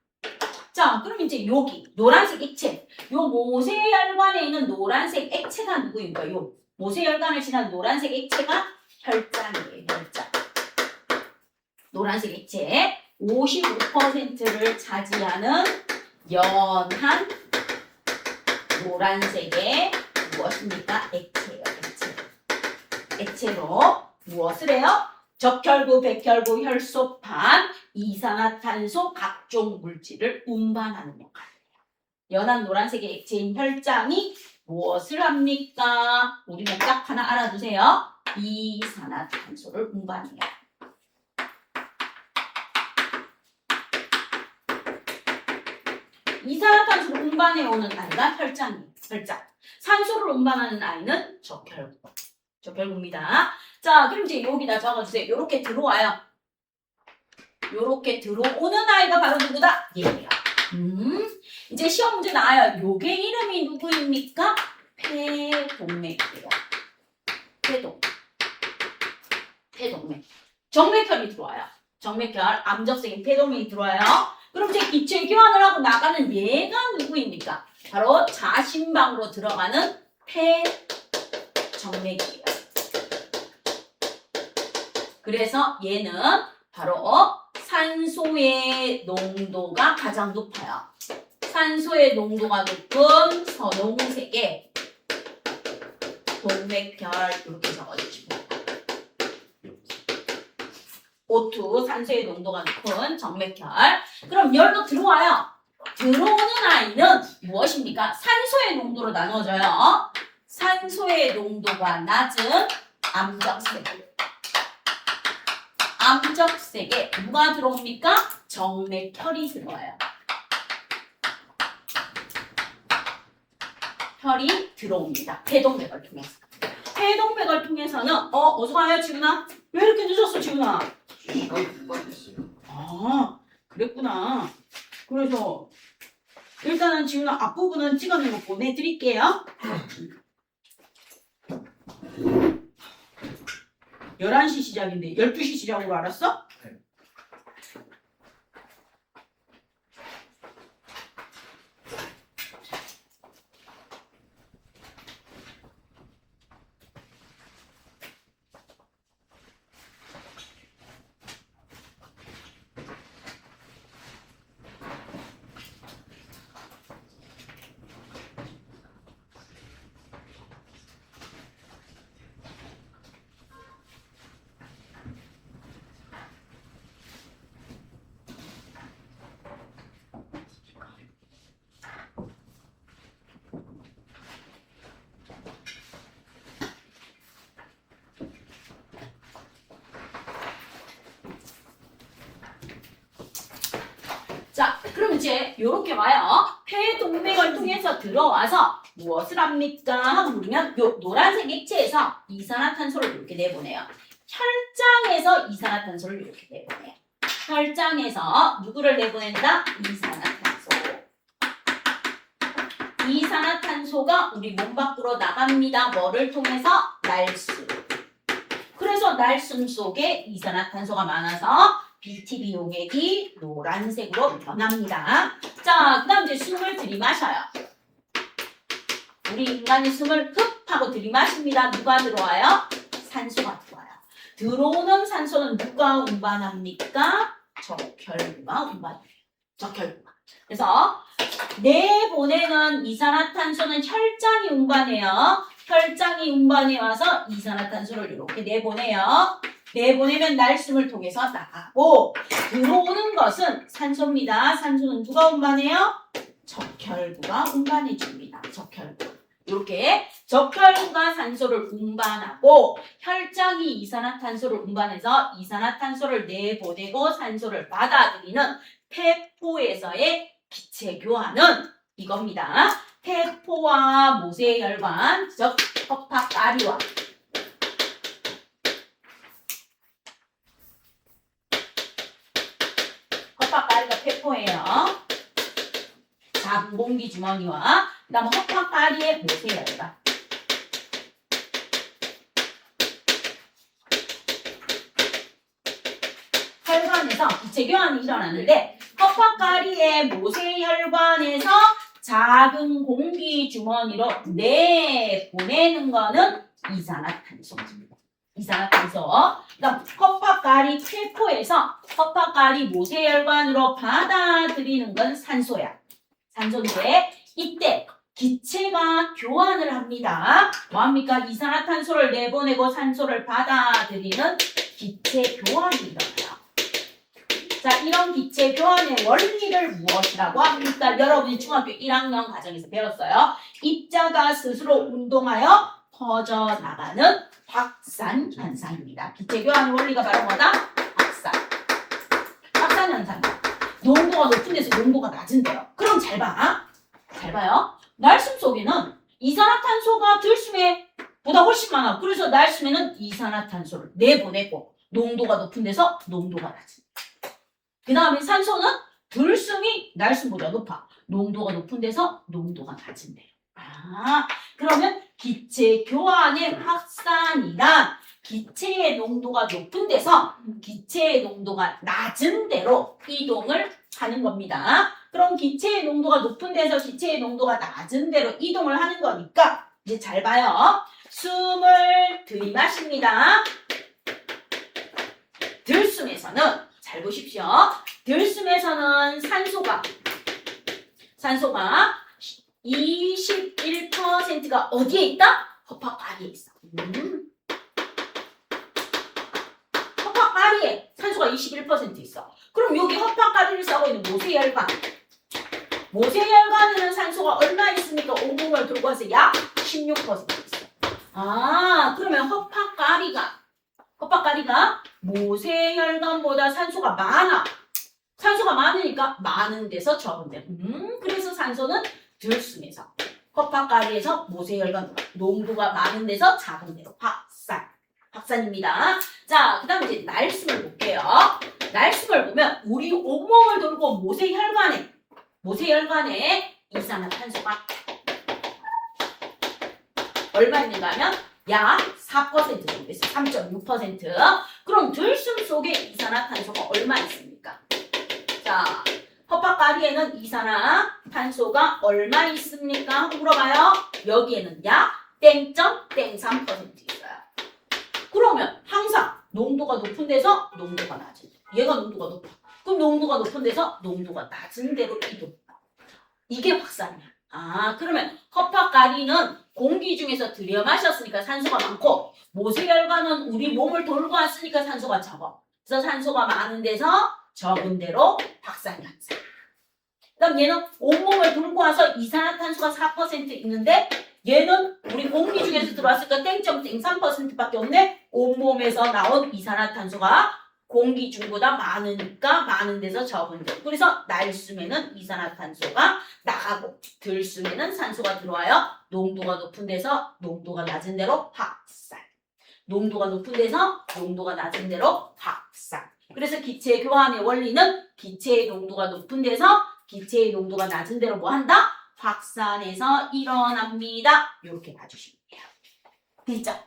자, 그럼 이제 여기 노란색 액체, 요 모세혈관에 있는 노란색 액체가 누구인가? 요 모세혈관을 지난 노란색 액체가 혈장이에요. 혈장. 노란색 액체 55%를 차지하는 연한 노란색의 무엇입니까? 액체예요. 액체로 무엇을 해요? 적혈구, 백혈구, 혈소판, 이산화탄소, 각종 물질을 운반하는 역할을 해요. 연한 노란색의 액체인 혈장이 무엇을 합니까? 우리는 딱 하나 알아두세요. 이산화탄소를 운반해요. 이산화탄소를 운반해오는 아이가 혈장이에요. 혈장. 산소를 운반하는 아이는 적혈구. 적혈구입니다. 자, 그럼 이제 여기다 적어주세요. 요렇게 들어와요. 요렇게 들어오는 아이가 바로 누구다? 얘예요. 이제 시험 문제 나와요. 요게 이름이 누구입니까? 폐동맥이에요. 폐동맥. 정맥혈이 들어와요. 정맥혈, 암적색인 폐동맥이 들어와요. 그럼 이제 기체 교환을 하고 나가는 얘가 누구입니까? 바로 자신방으로 들어가는 폐정맥이에요. 그래서 얘는 바로 산소의 농도가 가장 높아요. 산소의 농도가 높은 선홍색의 동맥혈 이렇게 적어주시면 돼요. O2 산소의 농도가 높은 정맥혈. 그럼 열로 들어와요. 들어오는 아이는 무엇입니까? 산소의 농도로 나눠져요. 산소의 농도가 낮은 암적색. 암적색에 누가 들어옵니까? 정맥혈이 들어와요. 혈이 들어옵니다. 폐동맥을 통해서. 폐동맥을 통해서는 어서 와요 지훈아. 왜 이렇게 늦었어 지훈아? 아 그랬구나. 그래서 일단은 지훈아 앞부분은 찍어놓은 거 보내드릴게요. 11시 시작인데 12시 시작으로 알았어? 네. 자, 그럼 이제 이렇게 와요. 폐동맥을 통해서 들어와서 무엇을 합니까? 하고 물으면 요 노란색 액체에서 이산화탄소를 이렇게 내보내요. 혈장에서 이산화탄소를 이렇게 내보내요. 혈장에서 누구를 내보낸다? 이산화탄소. 이산화탄소가 우리 몸 밖으로 나갑니다. 뭐를 통해서? 날수. 그래서 날숨 속에 이산화탄소가 많아서 BTB 용액이 노란색으로 변합니다. 자, 그 다음 이제 숨을 들이마셔요. 우리 인간이 숨을 흡 하고 들이마십니다. 누가 들어와요? 산소가 들어와요. 들어오는 산소는 누가 운반합니까? 적혈구가 운반해요. 적혈구가. 그래서 내보내는 이산화탄소는 혈장이 운반해요. 혈장이 운반해 와서 이산화탄소를 이렇게 내보내요. 내보내면 날숨을 통해서 나가고 들어오는 것은 산소입니다. 산소는 누가 운반해요? 적혈구가 운반해 줍니다. 적혈구. 이렇게 적혈구가 산소를 운반하고 혈장이 이산화탄소를 운반해서 이산화탄소를 내보내고 산소를 받아들이는 폐포에서의 기체 교환은 이겁니다. 폐포와 모세혈관, 즉 허파까리와 허파까리가 폐포예요. 작은 공기 주머니와 그다음 허파까리의 모세혈관. 혈관에서 기체 교환이 일어나는데 허파까리의 모세혈관에서 작은 공기 주머니로 내보내는 거는 이산화탄소입니다. 이산화탄소. 그다음 허파까리 폐포에서 허파까리 모세혈관으로 받아들이는 건 산소야. 산소인데 이때 기체가 교환을 합니다. 뭐합니까? 이산화탄소를 내보내고 산소를 받아들이는 기체 교환이 일어나요. 자, 이런 기체 교환의 원리를 무엇이라고 합니까? 여러분이 중학교 1학년 과정에서 배웠어요. 입자가 스스로 운동하여 퍼져나가는 확산 현상입니다. 기체 교환의 원리가 바로 뭐다? 확산 현상. 농도가 높은 데서 농도가 낮은 데요. 그럼 잘 봐. 잘 봐요. 날숨 속에는 이산화탄소가 들숨에 보다 훨씬 많아. 그래서 날숨에는 이산화탄소를 내보내고 농도가 높은 데서 농도가 낮은. 그 다음에 산소는 들숨이 날숨보다 높아. 농도가 높은 데서 농도가 낮은 데. 그러면 기체 교환의 확산이란 기체의 농도가 높은 데서 기체의 농도가 낮은 데로 이동을 하는 겁니다. 그럼 기체의 농도가 높은 데서 기체의 농도가 낮은 데로 이동을 하는 거니까 이제 잘 봐요. 숨을 들이마십니다. 들숨에서는 잘 보십시오. 들숨에서는 산소가 21%가 어디에 있다? 허파가리에 있어. 허파가리에 산소가 21% 있어. 그럼 여기 허파가리를 싸고 있는 모세혈관. 모세혈관에는 산소가 얼마 있습니까? 온몸을 들고 와서 약 16% 있어. 그러면 허파가리가 모세혈관보다 산소가 많아. 산소가 많으니까 많은 데서 적은 데. 그래서 산소는 들숨에서 허파가리에서 모세혈관 농도가 많은 데서 작은 데로 확산입니다. 자, 그 다음 이제 날숨을 볼게요. 날숨을 보면 우리 온몸을 돌고 모세혈관에 이산화탄소가 얼마 있는가 하면 약 4% 정도 있어. 3.6%. 그럼 들숨 속에 이산화탄소가 얼마 있습니까? 자, 허파가리에는 이산화탄소가 얼마 있습니까? 하고 물어봐요. 여기에는 약 0.03% 있어요. 그러면 항상 농도가 높은 데서 농도가 낮은 데. 얘가 농도가 높아. 그럼 농도가 높은 데서 농도가 낮은 데로 이동. 이게 확산이야. 그러면 허파가리는 공기 중에서 들여 마셨으니까 산소가 많고 모세혈관은 우리 몸을 돌고 왔으니까 산소가 적어. 그래서 산소가 많은 데서 적은 데로 확산 현상. 그럼 얘는 온몸을 돌고 와서 이산화탄소가 4% 있는데 얘는 우리 공기 중에서 들어왔으니까 0.03%밖에 없네. 온몸에서 나온 이산화탄소가 공기 중보다 많으니까 많은 데서 적은 데. 그래서 날숨에는 이산화탄소가 나가고 들숨에는 산소가 들어와요. 농도가 높은 데서 농도가 낮은 데로 확산. 농도가 높은 데서 농도가 낮은 데로 확산. 그래서 기체 교환의 원리는 기체의 농도가 높은 데서 기체의 농도가 낮은 데로 뭐 한다? 확산해서 일어납니다. 이렇게 봐주시면 돼요. 됐죠?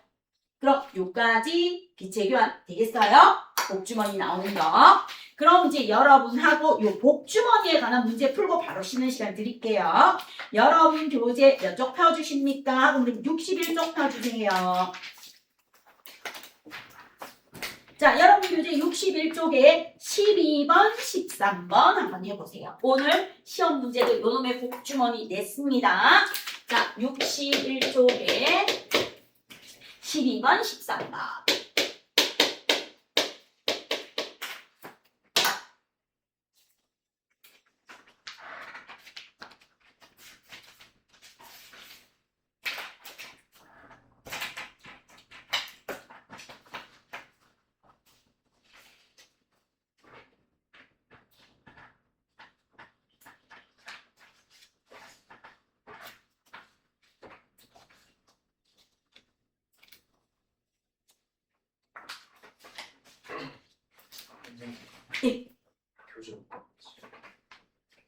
그럼 요까지 기체 교환 되겠어요? 복주머니 나오는 거. 그럼 이제 여러분하고 요 복주머니에 관한 문제 풀고 바로 쉬는 시간 드릴게요. 여러분 교재 몇 쪽 펴주십니까? 그럼 61쪽 펴주세요. 자, 여러분 교재 61쪽에 12번, 13번 한번 해보세요. 오늘 시험 문제도 요놈의 복주머니 냈습니다. 자, 61쪽에 12번, 13번.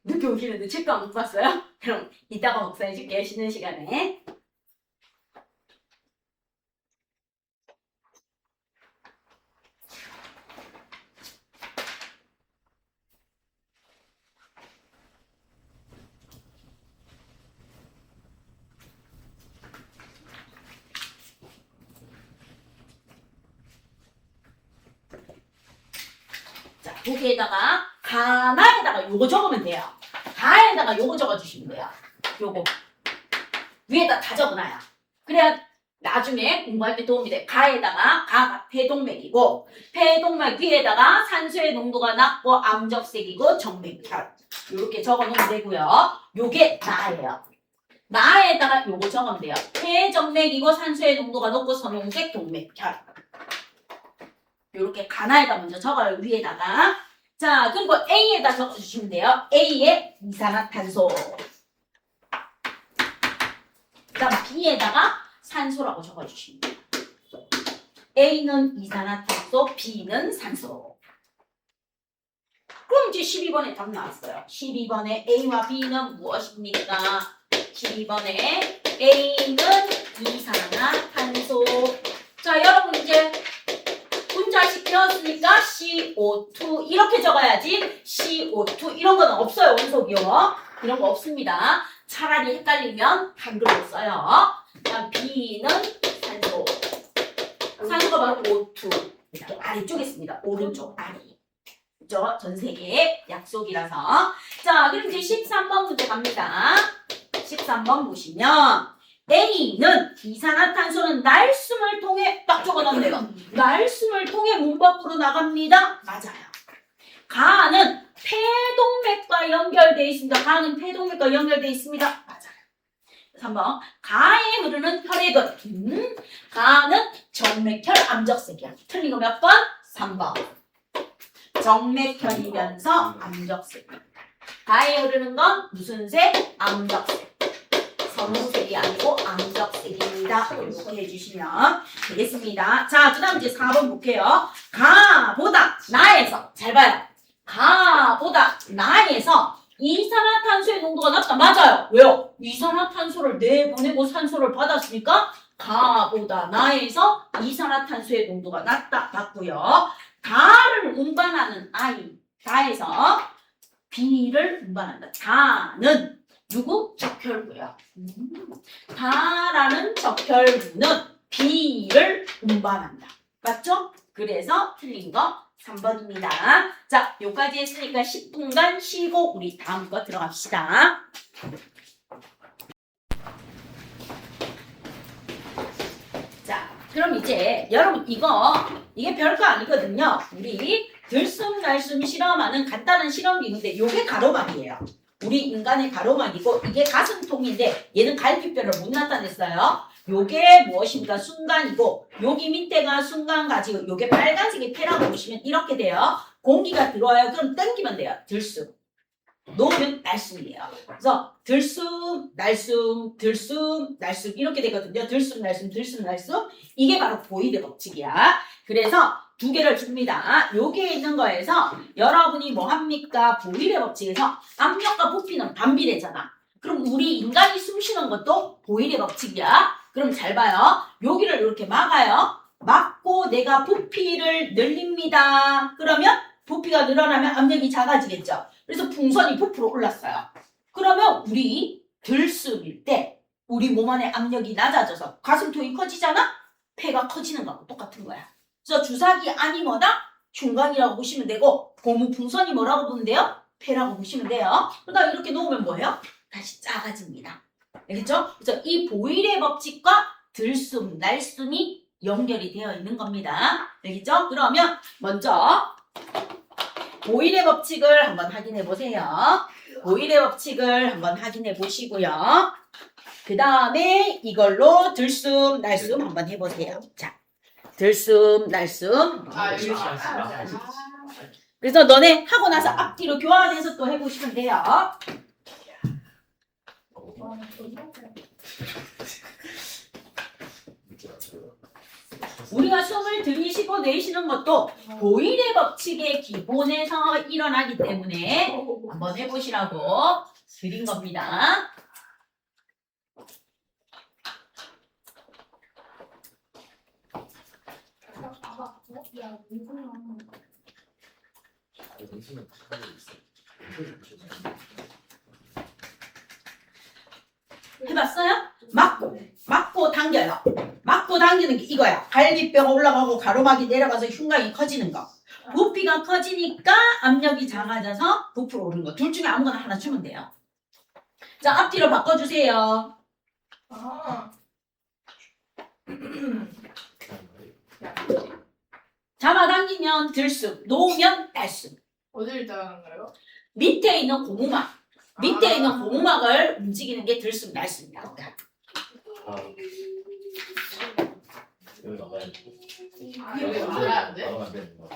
늦게 오시는데 책도 안 봤어요? 그럼 이따가 복사해줄게요. 쉬는 시간에. 자, 거기에다가 가나에다가 요거 적으면 돼요. 가에다가 요거 적어주시면 돼요. 요거 위에다 다 적어놔요. 그래야 나중에 공부할 때 도움이 돼. 가에다가 가가 폐동맥이고 폐동맥 위에다가 산소의 농도가 낮고 암적색이고 정맥혈 이렇게 적어놓으면 되고요. 요게 나예요. 나에다가 요거 적으면 돼요. 폐정맥이고 산소의 농도가 높고 선홍색 동맥혈 요렇게 가나에다 먼저 적어요. 위에다가 자 그리고 A에다 적어주시면 돼요. A에 이산화탄소 그다음 B에다가 산소라고 적어주시면 돼요. A는 이산화탄소, B는 산소. 그럼 이제 12번에 답 나왔어요. 12번에 A와 B는 무엇입니까? 12번에 A는 이산화탄소. 자, 여러분 이제 분자식 배웠으니까 CO2 이렇게 적어야지. CO2 이런 건 없어요. 원소기요. 이런 거 없습니다. 차라리 헷갈리면 한글로 써요. 다음 B는 산소. 산소가 바로 O2. 이렇게 아래쪽에 있습니다. 오른쪽 아래. 그죠? 전 세계의 약속이라서. 자, 그럼 이제 13번 문제 갑니다. 13번 보시면 A는 이산화탄소는 날숨을 통해 딱 적어놨네요. 날숨을 통해 몸 밖으로 나갑니다. 맞아요. 가는 폐동맥과 연결되어 있습니다. 가는 폐동맥과 연결되어 있습니다. 맞아요. 3번 가에 흐르는 혈액은 가는 정맥혈 암적색이야. 틀린 거 몇 번? 3번. 정맥혈이면서 암적색. 가에 흐르는 건 무슨 색? 암적색. 선홍색이 아니고 암적색입니다. 이렇게 해주시면 되겠습니다. 자, 그 다음 이제 4번 볼게요. 가보다 나에서 잘 봐요. 가보다 나에서 이산화탄소의 농도가 낮다. 맞아요. 왜요? 이산화탄소를 내보내고 산소를 받았으니까 가보다 나에서 이산화탄소의 농도가 낮다. 맞고요. 다를 운반하는 아이. 다에서 B를 운반한다. 다는 누구? 적혈구요. 다라는 적혈구는 B를 운반한다. 맞죠? 그래서 틀린 거 3번입니다. 자, 여기까지 했으니까 10분간 쉬고 우리 다음 거 들어갑시다. 자, 그럼 이제 여러분 이게 별거 아니거든요. 우리 들숨날숨 실험하는 간단한 실험기인데 요게 가로막이에요. 우리 인간의 가로막이고 이게 가슴통인데 얘는 갈비뼈를 못 나타냈어요. 요게 무엇입니까? 순간이고 여기 밑에가 순간가지고 요게 빨간색이 폐라고 보시면 이렇게 돼요. 공기가 들어와요. 그럼 당기면 돼요. 들숨. 놓으면 날숨이에요. 그래서 들숨, 날숨, 들숨, 날숨 이렇게 되거든요. 들숨, 날숨, 들숨, 날숨. 이게 바로 보이드 법칙이야. 그래서 두 개를 줍니다. 여기에 있는 거에서 여러분이 뭐 합니까? 보이드 법칙에서 압력과 부피는 반비례잖아. 그럼 우리 인간이 숨 쉬는 것도 보이드 법칙이야. 그럼 잘 봐요. 여기를 이렇게 막아요. 막고 내가 부피를 늘립니다. 그러면 부피가 늘어나면 압력이 작아지겠죠. 그래서 풍선이 부풀어 올랐어요. 그러면 우리 들숨일 때 우리 몸 안에 압력이 낮아져서 가슴통이 커지잖아? 폐가 커지는 거하고 똑같은 거야. 그래서 주사기 안이 뭐다? 흉곽이라고 보시면 되고 고무 풍선이 뭐라고 보면 돼요? 폐라고 보시면 돼요. 그러다 이렇게 놓으면 뭐예요? 다시 작아집니다. 알겠죠? 그래서 이 보일의 법칙과 들숨, 날숨이 연결이 되어 있는 겁니다. 알겠죠? 그러면 먼저 보일의 법칙을 한번 확인해 보세요. 보일의 법칙을 한번 확인해 보시고요. 그 다음에 이걸로 들숨, 날숨 한번 해보세요. 자, 들숨, 날숨. 그래서 너네 하고 나서 앞뒤로 교환해서 또 해보시면 돼요. 우리가 숨을 들이쉬고 내쉬는 것도 보일의 법칙의 기본에서 일어나기 때문에 한번 해보시라고 드린 겁니다. 해봤어요? 막고 당겨요. 막고 당기는 게 이거야. 갈비뼈가 올라가고 가로막이 내려가서 흉곽이 커지는 거. 부피가 커지니까 압력이 작아져서 부풀어 오르는 거. 둘 중에 아무거나 하나 주면 돼요. 자, 앞뒤로 바꿔주세요. 야, 잡아당기면 들숨, 놓으면 날숨. 어디를 따라가는가요? 밑에 있는 고무막, 밑에 있는 고무막을 움직이는 게 들숨, 날숨이라고 해요. 아. 여기 나가야 돼. 여기 나가야 안 돼? 나가면 안 되는 거.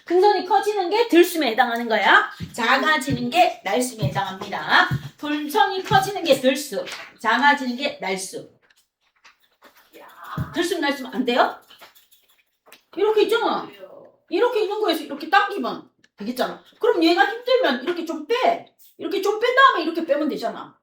풍선이 커지는 게 들숨에 해당하는 거야. 작아지는 게 날숨에 해당합니다. 풍선이 커지는 게 들숨, 작아지는 게 날숨. 들숨, 날숨 안 돼요? 이렇게 있잖아. 이렇게 있는 거에서 이렇게 당기면 되겠잖아. 그럼 얘가 힘들면 이렇게 좀 빼. 이렇게 좀 뺀 다음에 이렇게 빼면 되잖아.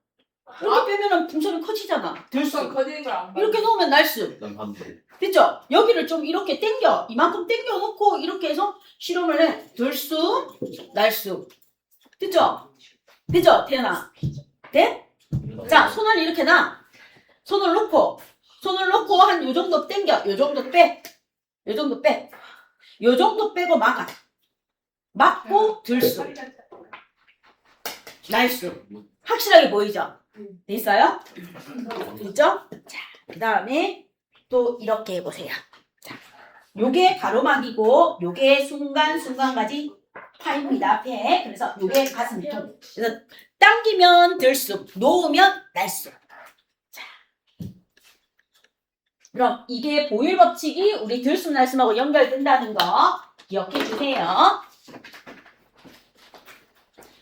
이렇게 빼면은 풍선이 커지잖아. 들수 들숨. 커지는 걸안 봐. 이렇게 놓으면 날숨. 난 반대. 됐죠? 여기를 좀 이렇게 당겨. 이만큼 당겨 놓고 이렇게 해서 실험을 해. 들숨, 날숨. 됐죠? 됐죠? 태연아. 돼? 자, 손을 이렇게 놔. 손을 놓고 한 요 정도 당겨. 요 정도 빼. 요 정도 빼. 요 정도 빼고 막아. 막고 들숨, 날숨. 확실하게 보이죠? 됐어요? 됐죠? 자, 그 다음에 또 이렇게 해보세요. 자, 요게 가로막이고 요게 순간순간까지 파입니다. 폐. 그래서 요게 가슴통. 그래서 당기면 들숨, 놓으면 날숨. 자, 그럼 이게 보일 법칙이 우리 들숨 날숨하고 연결된다는 거 기억해 주세요.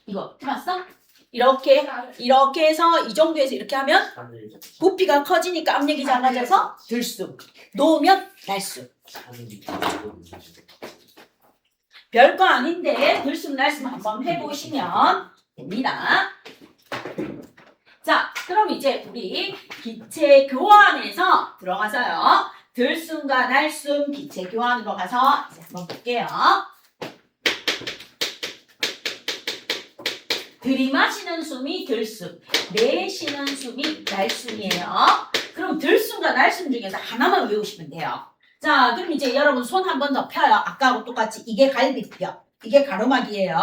이거 해봤어? 이렇게 해서 이 정도에서 이렇게 하면 하늘. 부피가 커지니까 압력이 작아져서 들숨, 놓으면 날숨. 하늘이. 별거 아닌데 들숨 날숨 한번 해보시면 됩니다. 자, 그럼 이제 우리 기체 교환에서 들어가서요. 들숨과 날숨 기체 교환으로 가서 이제 한번 볼게요. 들이마시는 숨이 들숨, 내쉬는 숨이 날숨이에요. 그럼 들숨과 날숨 중에서 하나만 외우시면 돼요. 자, 그럼 이제 여러분 손 한 번 더 펴요. 아까하고 똑같이 이게 갈비뼈, 이게 가로막이에요.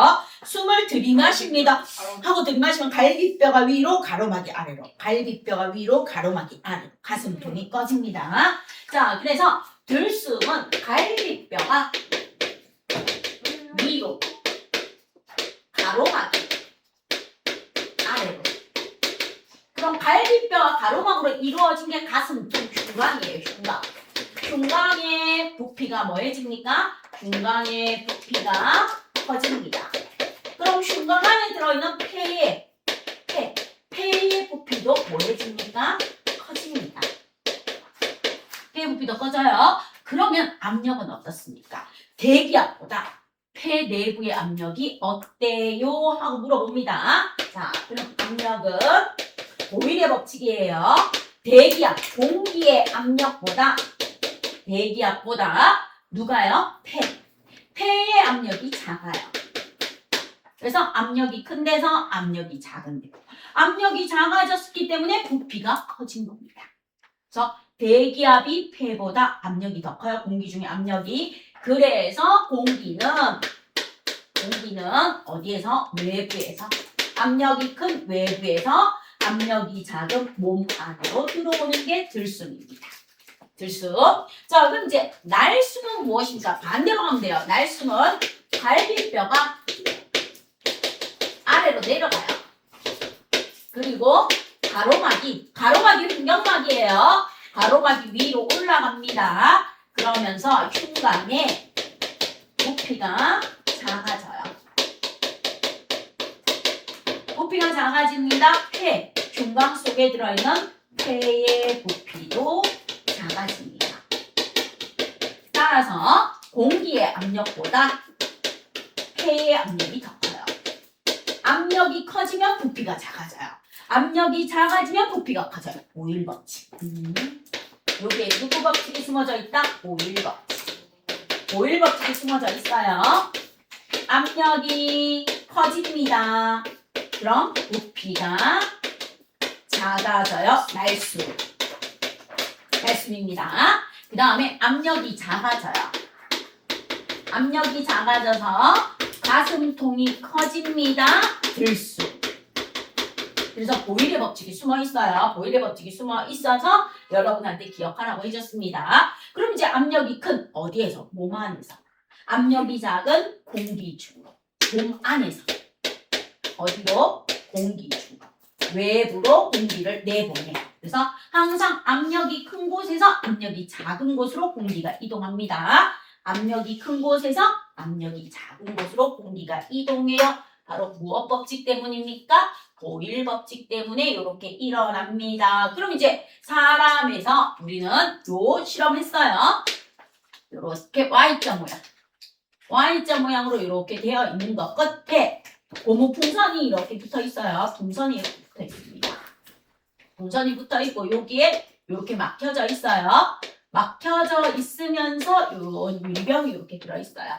숨을 들이마십니다 하고 들이마시면 갈비뼈가 위로, 가로막이 아래로. 갈비뼈가 위로, 가로막이 아래로. 가슴통이 꺼집니다. 자, 그래서 들숨은 갈비뼈가 위로, 가로막이 아래로. 그럼 갈비뼈와 가로막으로 이루어진 게 가슴통 흉곽이에요. 흉곽. 흉곽의 부피가 뭐해집니까? 흉곽의 부피가 커집니다. 그럼 흉곽 안에 들어있는 폐의 부피도 뭐해집니까? 커집니다. 폐의 부피도 커져요. 그러면 압력은 어떻습니까? 대기압보다 폐 내부의 압력이 어때요? 하고 물어봅니다. 자, 그럼 압력은 보일의 법칙이에요. 대기압, 공기의 압력보다 누가요? 폐의 압력이 작아요. 그래서 압력이 큰 데서 압력이 작은 데. 압력이 작아졌기 때문에 부피가 커진 겁니다. 그래서 대기압이 폐보다 압력이 더 커요. 공기 중에 압력이. 그래서 공기는 어디에서? 외부에서. 압력이 큰 외부에서 압력이 작은 몸 안으로 들어오는 게 들숨입니다. 들숨. 자, 그럼 이제 날숨은 무엇입니까? 반대로 하면 돼요. 날숨은 갈비뼈가 아래로 내려가요. 그리고 가로막이 흉경막이에요. 가로막이 위로 올라갑니다. 그러면서 흉곽의 부피가 작아져요. 부피가 작아집니다. 흉곽 속에 들어있는 폐의 부피도 작아집니다. 따라서 공기의 압력보다 폐의 압력이 더 커요. 압력이 커지면 부피가 작아져요. 압력이 작아지면 부피가 커져요. 오일 법칙. 여기에 누구 법칙이 숨어져 있다? 오일 법칙. 오일 법칙이 숨어져 있어요. 압력이 커집니다. 그럼 부피가 작아져요. 날숨입니다. 그 다음에 압력이 작아져요. 압력이 작아져서 가슴통이 커집니다. 들숨. 그래서 보일의 법칙이 숨어 있어요. 보일의 법칙이 숨어 있어서 여러분한테 기억하라고 해줬습니다. 그럼 이제 압력이 큰 어디에서? 몸 안에서. 압력이 작은 공기 중으로. 몸 안에서. 어디로? 공기 중으로. 외부로 공기를 내보내요. 그래서 항상 압력이 큰 곳에서 압력이 작은 곳으로 공기가 이동합니다. 압력이 큰 곳에서 압력이 작은 곳으로 공기가 이동해요. 바로 무엇 법칙 때문입니까? 보일 법칙 때문에 이렇게 일어납니다. 그럼 이제 사람에서 우리는 요 실험했어요. 이렇게 Y자 모양. Y자 모양으로 이렇게 되어 있는 것 끝에 고무 풍선이 이렇게 붙어 있어요. 풍선이 이렇게 붙어 있습니다. 풍선이 붙어 있고 여기에 이렇게 막혀져 있어요. 막혀져 있으면서 요 유리병이 이렇게 들어 있어요.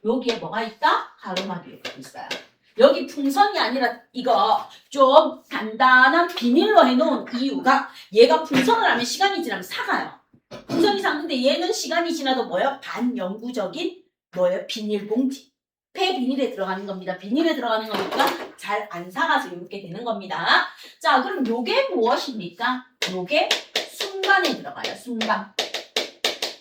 여기에 뭐가 있다? 가로막이 이렇게 있어요. 여기 풍선이 아니라 이거 좀 단단한 비닐로 해놓은 이유가 얘가 풍선을 하면 시간이 지나면 사가요. 풍선이 삭는데 얘는 시간이 지나도 뭐예요? 반영구적인 뭐예요? 비닐봉지. 폐비닐에 들어가는 겁니다. 비닐에 들어가는 거니까 잘 안 사가서 이렇게 되는 겁니다. 자, 그럼 요게 무엇입니까? 요게 순간에 들어가요. 순간.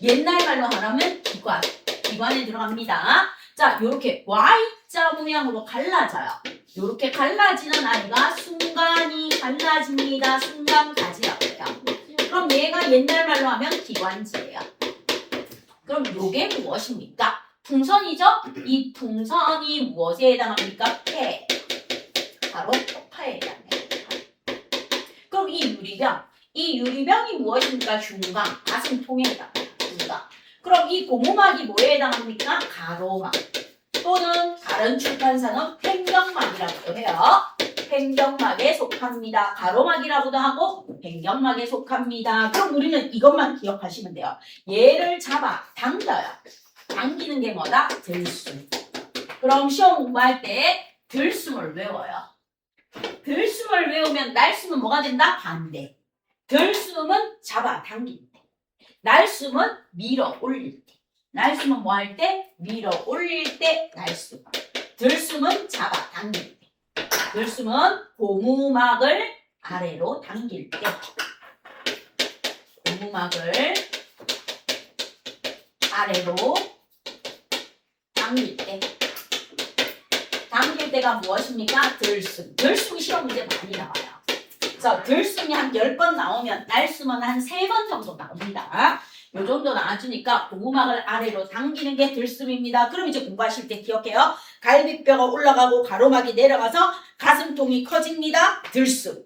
옛날 말로 하라면 기관. 기관에 들어갑니다. 자, 요렇게 Y자 모양으로 갈라져요. 요렇게 갈라지는 아이가 순간이 갈라집니다. 순간 가지라고 해요. 그럼 얘가 옛날 말로 하면 기관지예요. 그럼 요게 무엇입니까? 풍선이죠? 이 풍선이 무엇에 해당합니까? 폐. 바로 파에 해당해요. 그럼 이 유리병이 무엇입니까? 흉곽, 가슴통에 해당합니다. 흉곽. 그럼 이 고무막이 뭐에 해당합니까? 가로막. 또는 다른 출판사는 횡격막이라고도 해요. 횡격막에 속합니다. 가로막이라고도 하고 횡격막에 속합니다. 그럼 우리는 이것만 기억하시면 돼요. 얘를 잡아 당겨요. 당기는 게 뭐다? 들숨. 그럼 시험 공부할 때 들숨을 외워요. 들숨을 외우면 날숨은 뭐가 된다? 반대. 들숨은 잡아 당길 때. 날숨은 밀어 올릴 때. 날숨은 뭐 할 때? 밀어 올릴 때 날숨. 들숨은 잡아 당길 때. 들숨은 고무막을 아래로 당길 때. 고무막을 아래로 당길 때. 당길 때가 무엇입니까? 들숨. 들숨이 시험 문제 많이 나와요. 그래서 들숨이 한 10번 나오면 날숨은 한 3번 정도 나옵니다. 요 정도 나와주니까 고무막을 아래로 당기는 게 들숨입니다. 그럼 이제 공부하실 때 기억해요. 갈비뼈가 올라가고 가로막이 내려가서 가슴통이 커집니다. 들숨.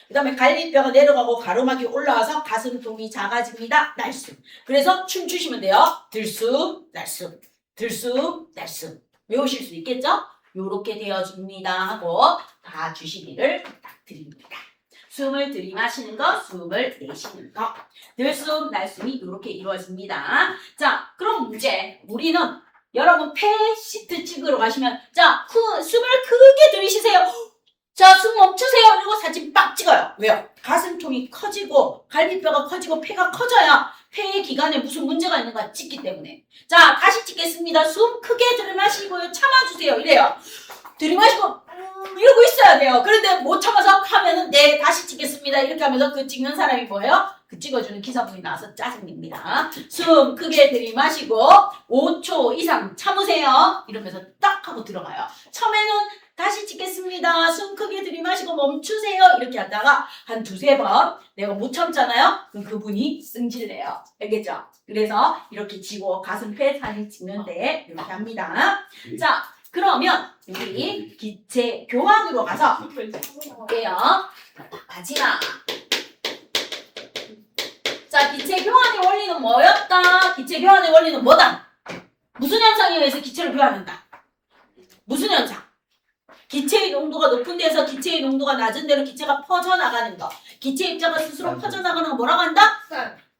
그 다음에 갈비뼈가 내려가고 가로막이 올라와서 가슴통이 작아집니다. 날숨. 그래서 춤추시면 돼요. 들숨, 날숨. 들숨, 날숨. 외우실 수 있겠죠? 요렇게 되어줍니다 하고 다 주시기를 부탁드립니다. 숨을 들이마시는 거, 숨을 내쉬는 거. 들숨, 날숨이 이렇게 이루어집니다. 자, 그럼 문제. 우리는 여러분 폐 시트 찍으러 가시면 자, 숨을 크게 들이쉬세요. 자, 숨 멈추세요. 이러고 사진 빡 찍어요. 왜요? 가슴통이 커지고 갈비뼈가 커지고 폐가 커져야 폐의 기관에 무슨 문제가 있는가 찍기 때문에. 자, 다시 찍겠습니다. 숨 크게 들이마시고요. 참아주세요. 이래요. 들이마시고 이러고 있어야 돼요. 그런데 못 참아서 하면은 네, 다시 찍겠습니다. 이렇게 하면서 그 찍는 사람이 뭐예요? 그 찍어주는 기사분이 나와서 짜증냅니다. 숨 크게 들이마시고 5초 이상 참으세요. 이러면서 딱 하고 들어가요. 처음에는 다시 찍겠습니다. 숨 크게 들이마시고 멈추세요. 이렇게 하다가 한 2-3번 내가 못 참잖아요. 그럼 그분이 승질내요. 알겠죠? 그래서 이렇게 지고 가슴-폐 사진 찍는데 이렇게 합니다. 자, 그러면 우리 기체 교환으로 가서 볼게요. 마지막. 자, 기체 교환의 원리는 뭐였다? 기체 교환의 원리는 뭐다? 무슨 현상에 의해서 기체를 교환한다? 무슨 현상? 기체의 농도가 높은 데서 기체의 농도가 낮은 데로 기체가 퍼져나가는 거. 기체 입자가 스스로 퍼져나가는 거 뭐라고 한다?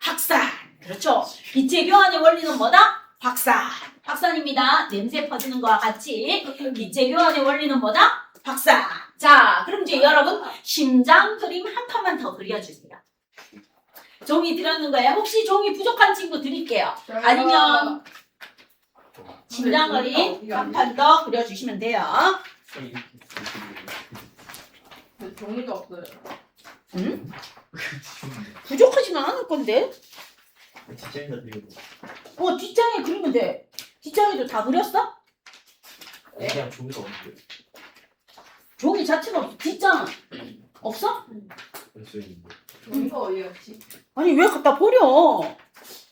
확산. 그렇죠. 기체 교환의 원리는 뭐다? 확산. 확산입니다. 냄새 퍼지는 거와 같이 기체 교환의 원리는 뭐다? 확산. 자, 그럼 이제 여러분 심장 그림 한 칸만 더 그려주세요. 종이 드렸는 거예요. 혹시 종이 부족한 친구 드릴게요. 아니면 심장 그림 한 칸 더 그려주시면 돼요. 그 종이가 없어요. 응? 부족하지는 않을 건데. 뒷장에다 드리고. 뒷장에 그리면 돼. 뒷장에도 다 그렸어? 그냥 종이가 없는데. 종이 자체가 없어. 뒷장 없어? 벌써 있는데. 종이가 어디 갔지? 아니 왜 갖다 버려?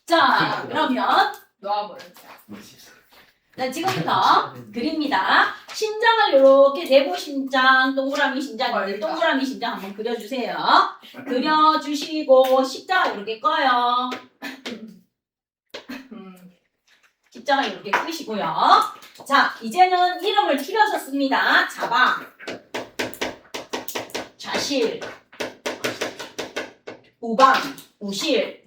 자 그러면 놓아버렸어요. 뭐지? 자, 지금부터 그립니다. 신장을 이렇게 네모 신장, 동그라미 신장, 동그라미 신장 한번 그려주세요. 그려주시고 십자가 이렇게 꺼요. 십자가 이렇게 끄시고요. 자, 이제는 이름을 줄여서 씁니다. 자방, 좌실, 우방, 우실.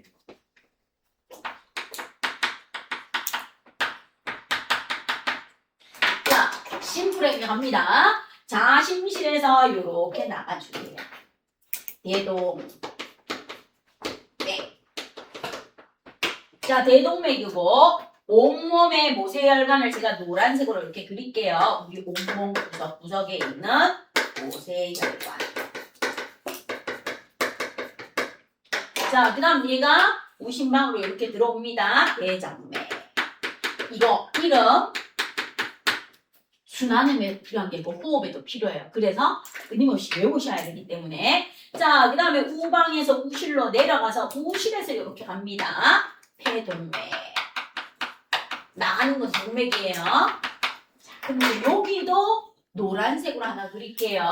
자, 심플하게 갑니다. 자심실에서 이렇게 나가주세요. 대동, 맥. 자, 대동맥이고 온몸의 모세혈관을 제가 노란색으로 이렇게 그릴게요. 우리 온몸 구석구석에 있는 모세혈관. 자, 그 다음 얘가 우심방으로 이렇게 들어옵니다. 대장맥. 이거 이름 순환음에 필요한 게 있고 호흡에도 필요해요. 그래서 끊임없이 외우셔야 되기 때문에 자, 그 다음에 우방에서 우실로 내려가서 우실에서 이렇게 갑니다. 폐동맥. 나가는 건 동맥이에요. 자, 근데 여기도 노란색으로 하나 그릴게요.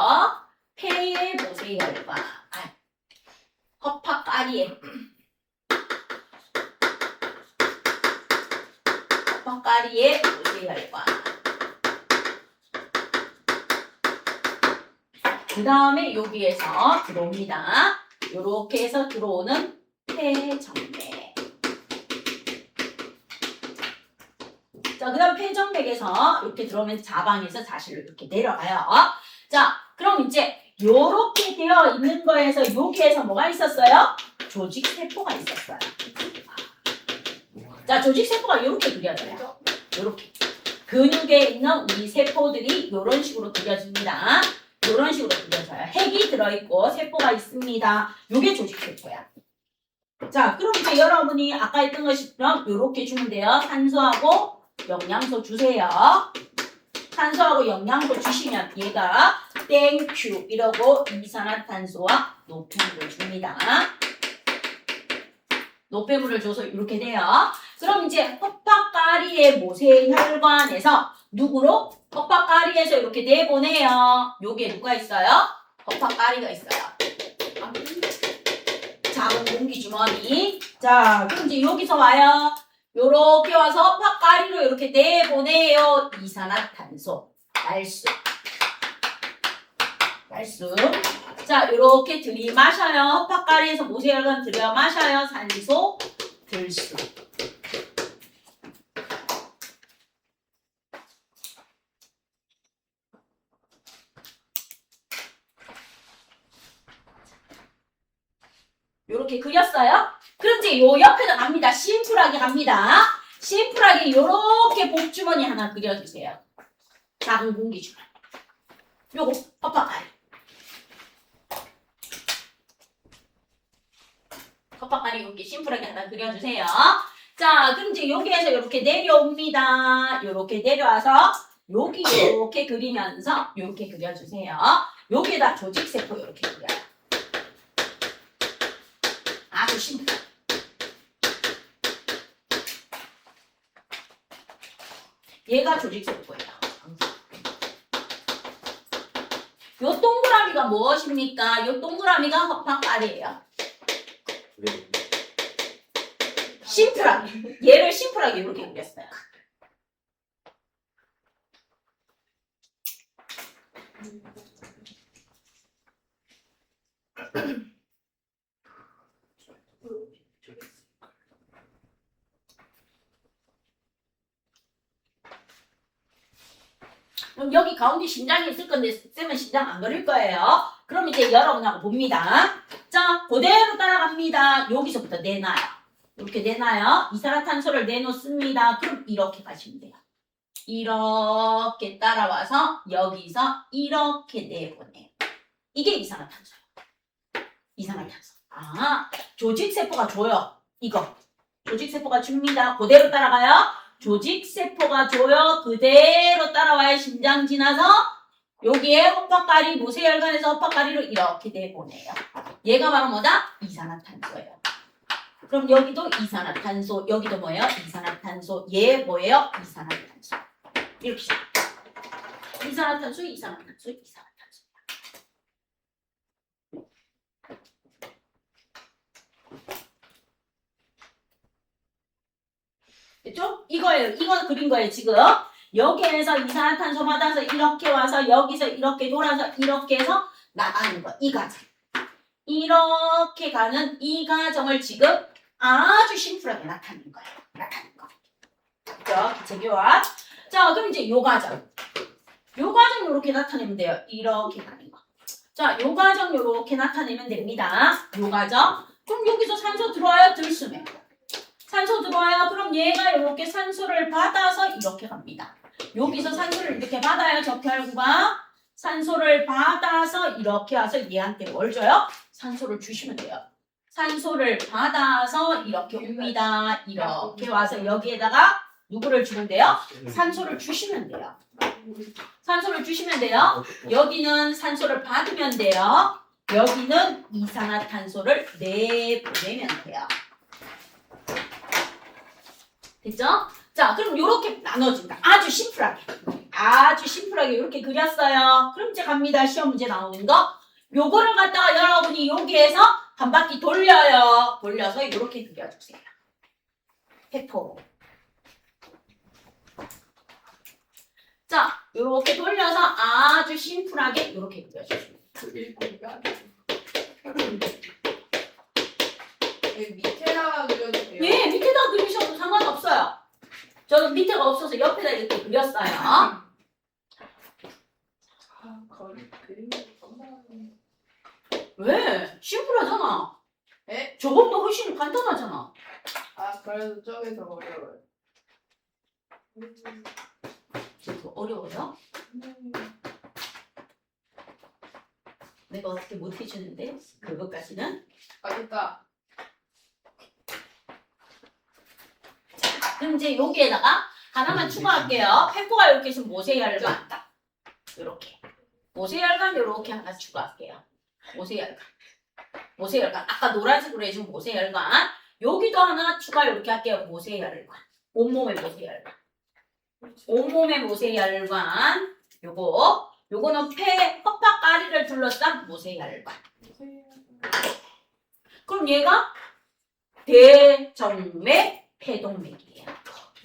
폐의 모세혈관. 허파까리에 허파까리에 모세혈관. 그 다음에 여기에서 들어옵니다. 요렇게 해서 들어오는 폐정맥. 자, 그 다음 폐정맥에서 이렇게 들어오면 자방에서 자실로 이렇게 내려가요. 자, 그럼 이제 요렇게 되어 있는 거에서 여기에서 뭐가 있었어요? 조직세포가 있었어요. 자, 조직세포가 요렇게 그려져요. 요렇게. 근육에 있는 우리 세포들이 요런 식으로 그려집니다. 이런 식으로 그려져요. 핵이 들어있고 세포가 있습니다. 요게 조직세포야. 자, 그럼 이제 여러분이 아까 했던 것처럼 요렇게 주면 돼요. 산소하고 영양소 주세요. 산소하고 영양소 주시면 얘가 땡큐 이러고 이산화탄소와 노폐물을 줍니다. 노폐물을 줘서 이렇게 돼요. 그럼 이제 허파까리의 모세혈관에서 누구로? 허파까리에서 이렇게 내보내요. 여기에 누가 있어요? 허파까리가 있어요. 작은 공기주머니. 자, 그럼 이제 여기서 와요. 요렇게 와서 허파까리로 이렇게 내보내요. 이산화탄소, 말수. 말수. 자, 요렇게 들이마셔요. 허파까리에서 모세혈관 들여마셔요. 산소, 들수. 요렇게 그렸어요? 그럼 이제 요 옆에다 갑니다. 심플하게 갑니다. 심플하게 요렇게 복주머니 하나 그려주세요. 작은 공기주머니. 요거 허파까리. 허파까리 이렇게 심플하게 하나 그려주세요. 자, 그럼 이제 여기에서 이렇게 내려옵니다. 이렇게 내려와서 여기 이렇게 그리면서 이렇게 그려주세요. 여기에다 조직세포 이렇게 그려요. 아주 심플. 얘가 조직세포예요. 요 동그라미가 무엇입니까? 요 동그라미가 허파까리예요. 네. 심플하게. 얘를 심플하게 이렇게 그렸어요. 그럼 여기 가운데 심장이 있을 건데 쌤은 심장 안 그릴 거예요. 그럼 이제 여러분하고 봅니다. 자, 그대로 따라갑니다. 여기서부터 내놔요. 이렇게 내놔요. 이산화탄소를 내놓습니다. 그럼 이렇게 가시면 돼요. 이렇게 따라와서 여기서 이렇게 내보내요. 이게 이산화탄소예요. 이산화탄소. 아, 조직세포가 줘요. 이거. 조직세포가 줍니다. 그대로 따라가요. 조직세포가 줘요. 그대로 따라와요. 심장 지나서 여기에 헛박가리, 모세혈관에서 헛박가리로 이렇게 내보내요. 얘가 바로 뭐다? 이산화탄소예요. 그럼 여기도 이산화탄소, 여기도 뭐예요? 이산화탄소. 얘 뭐예요? 이산화탄소. 이렇게 시작. 이산화탄소, 이산화탄소, 이산화탄소. 됐죠? 이거예요. 이거 그린 거예요, 지금. 여기에서 이산화탄소 받아서 이렇게 와서 여기서 이렇게 돌아서 이렇게 해서 나가는 거. 이 과정. 이렇게 가는 이 과정을 지금 아주 심플하게 나타내는 거예요. 나타내는 거. 그죠? 기체교환. 자, 그럼 이제 요 과정. 요 과정 요렇게 나타내면 돼요. 이렇게 가는 거. 자, 요 과정 요렇게 나타내면 됩니다. 요 과정. 그럼 여기서 산소 들어와요? 들숨에. 산소 들어와요? 그럼 얘가 이렇게 산소를 받아서 이렇게 갑니다. 여기서 산소를 이렇게 받아요. 적혈구가. 산소를 받아서 이렇게 와서 얘한테 뭘 줘요? 산소를 주시면 돼요. 산소를 받아서 이렇게 옵니다. 이렇게 와서 여기에다가 누구를 주면 돼요? 산소를 주시면 돼요. 산소를 주시면 돼요. 여기는 산소를 받으면 돼요. 여기는 이산화탄소를 내보내면 돼요. 됐죠? 자, 그럼 이렇게 나눠준다. 아주 심플하게. 아주 심플하게 이렇게 그렸어요. 그럼 이제 갑니다. 시험 문제 나오는 거. 요거를 갖다가 여러분이 여기에서 한 바퀴 돌려요. 돌려서 이렇게 그려주세요. 세포. 자, 이렇게 돌려서 아주 심플하게 이렇게 그려주세요. 여기 밑에다가 그려도 돼요? 예, 밑에다 그리셔도 상관없어요. 저는 밑에가 없어서 옆에다 이렇게 그렸어요. 아, 거의 그림이 깜깜하네. 왜? 심플하잖아. 에? 저것도 훨씬 간단하잖아. 아, 그래도 저게 더 어려워요. 더 어려워요? 내가 어떻게 못 해주는데? 그것까지는? 알겠다. 그럼 이제 여기에다가 하나만 추가할게요. 페포가 이렇게 있으면 모세혈관. 이렇게. 모세혈관 이렇게 하나 추가할게요. 모세혈관. 모세혈관. 아까 노란색으로 해준 모세혈관. 여기도 하나 추가 이렇게 할게요. 모세혈관. 온몸의 모세혈관. 온몸의 모세혈관. 요거는 폐, 헛박가리를 둘러싼 모세혈관. 그럼 얘가 대정맥 폐동맥이에요.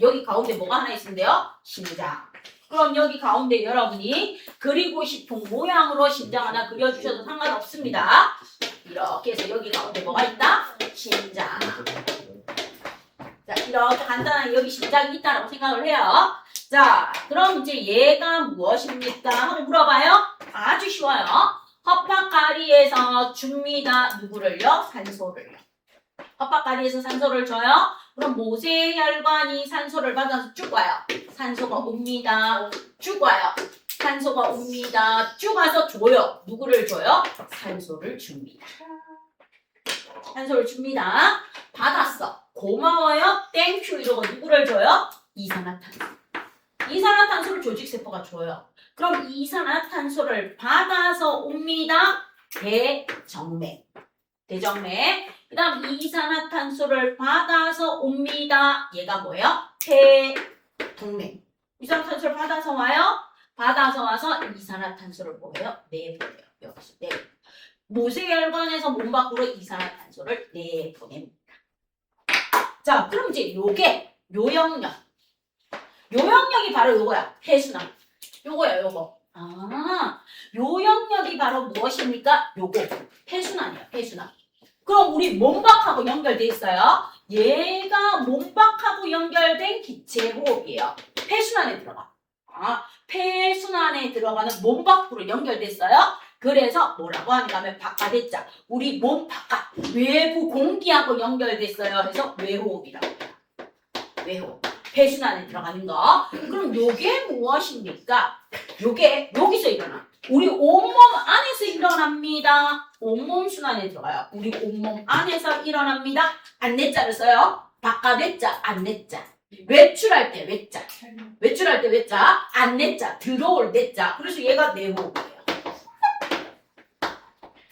여기 가운데 뭐가 하나 있는데요? 심장. 그럼 여기 가운데 여러분이 그리고 싶은 모양으로 심장 하나 그려주셔도 상관없습니다. 이렇게 해서 여기 가운데 뭐가 있다? 심장. 자, 이렇게 간단하게 여기 심장이 있다라고 생각을 해요. 자, 그럼 이제 얘가 무엇입니까? 하고 물어봐요. 아주 쉬워요. 헛박가리에서 줍니다. 누구를요? 산소를요. 헛박가리에서 산소를 줘요. 그럼 모세혈관이 산소를 받아서 쭉 와요. 산소가 옵니다. 쭉 와요. 산소가 옵니다. 쭉 와서 줘요. 누구를 줘요? 산소를 줍니다. 산소를 줍니다. 받았어. 고마워요. 땡큐 이러고 누구를 줘요? 이산화탄소. 이산화탄소를 조직세포가 줘요. 그럼 이산화탄소를 받아서 옵니다. 대정맥. 대정맥. 그 다음 이산화탄소를 받아서 옵니다. 얘가 뭐예요? 폐동맥. 이산화탄소를 받아서 와요. 받아서 와서 이산화탄소를 뭐예요? 내보내요. 여기서 내보내요. 모세혈관에서 몸 밖으로 이산화탄소를 내보냅니다. 자, 그럼 이제 요게 요영역. 요영역이 바로 요거야. 폐순환. 요거야, 요거. 아, 요영역이 바로 무엇입니까? 요거. 폐순환이야, 폐순환. 그럼 우리 몸박하고 연결돼 있어요. 얘가 몸박하고 연결된 기체호흡이에요. 폐순환에 들어가. 아, 폐순환에 들어가는 몸박으로 연결됐어요. 그래서 뭐라고 하는가 하면 바깥했자. 우리 몸 바깥, 외부 공기하고 연결됐어요. 해서 외호흡이라고 해요. 외호흡. 폐순환에 들어가는 거. 그럼 요게 무엇입니까? 요게 여기서 일어나. 우리 온몸 안에서 일어납니다. 온몸 순환에 들어가요. 우리 온몸 안에서 일어납니다. 안내자를 써요. 바깥외자, 안내자. 외출할 때 외자. 외출할 때 외자, 안내자. 들어올 내자. 그래서 얘가 내호흡이에요.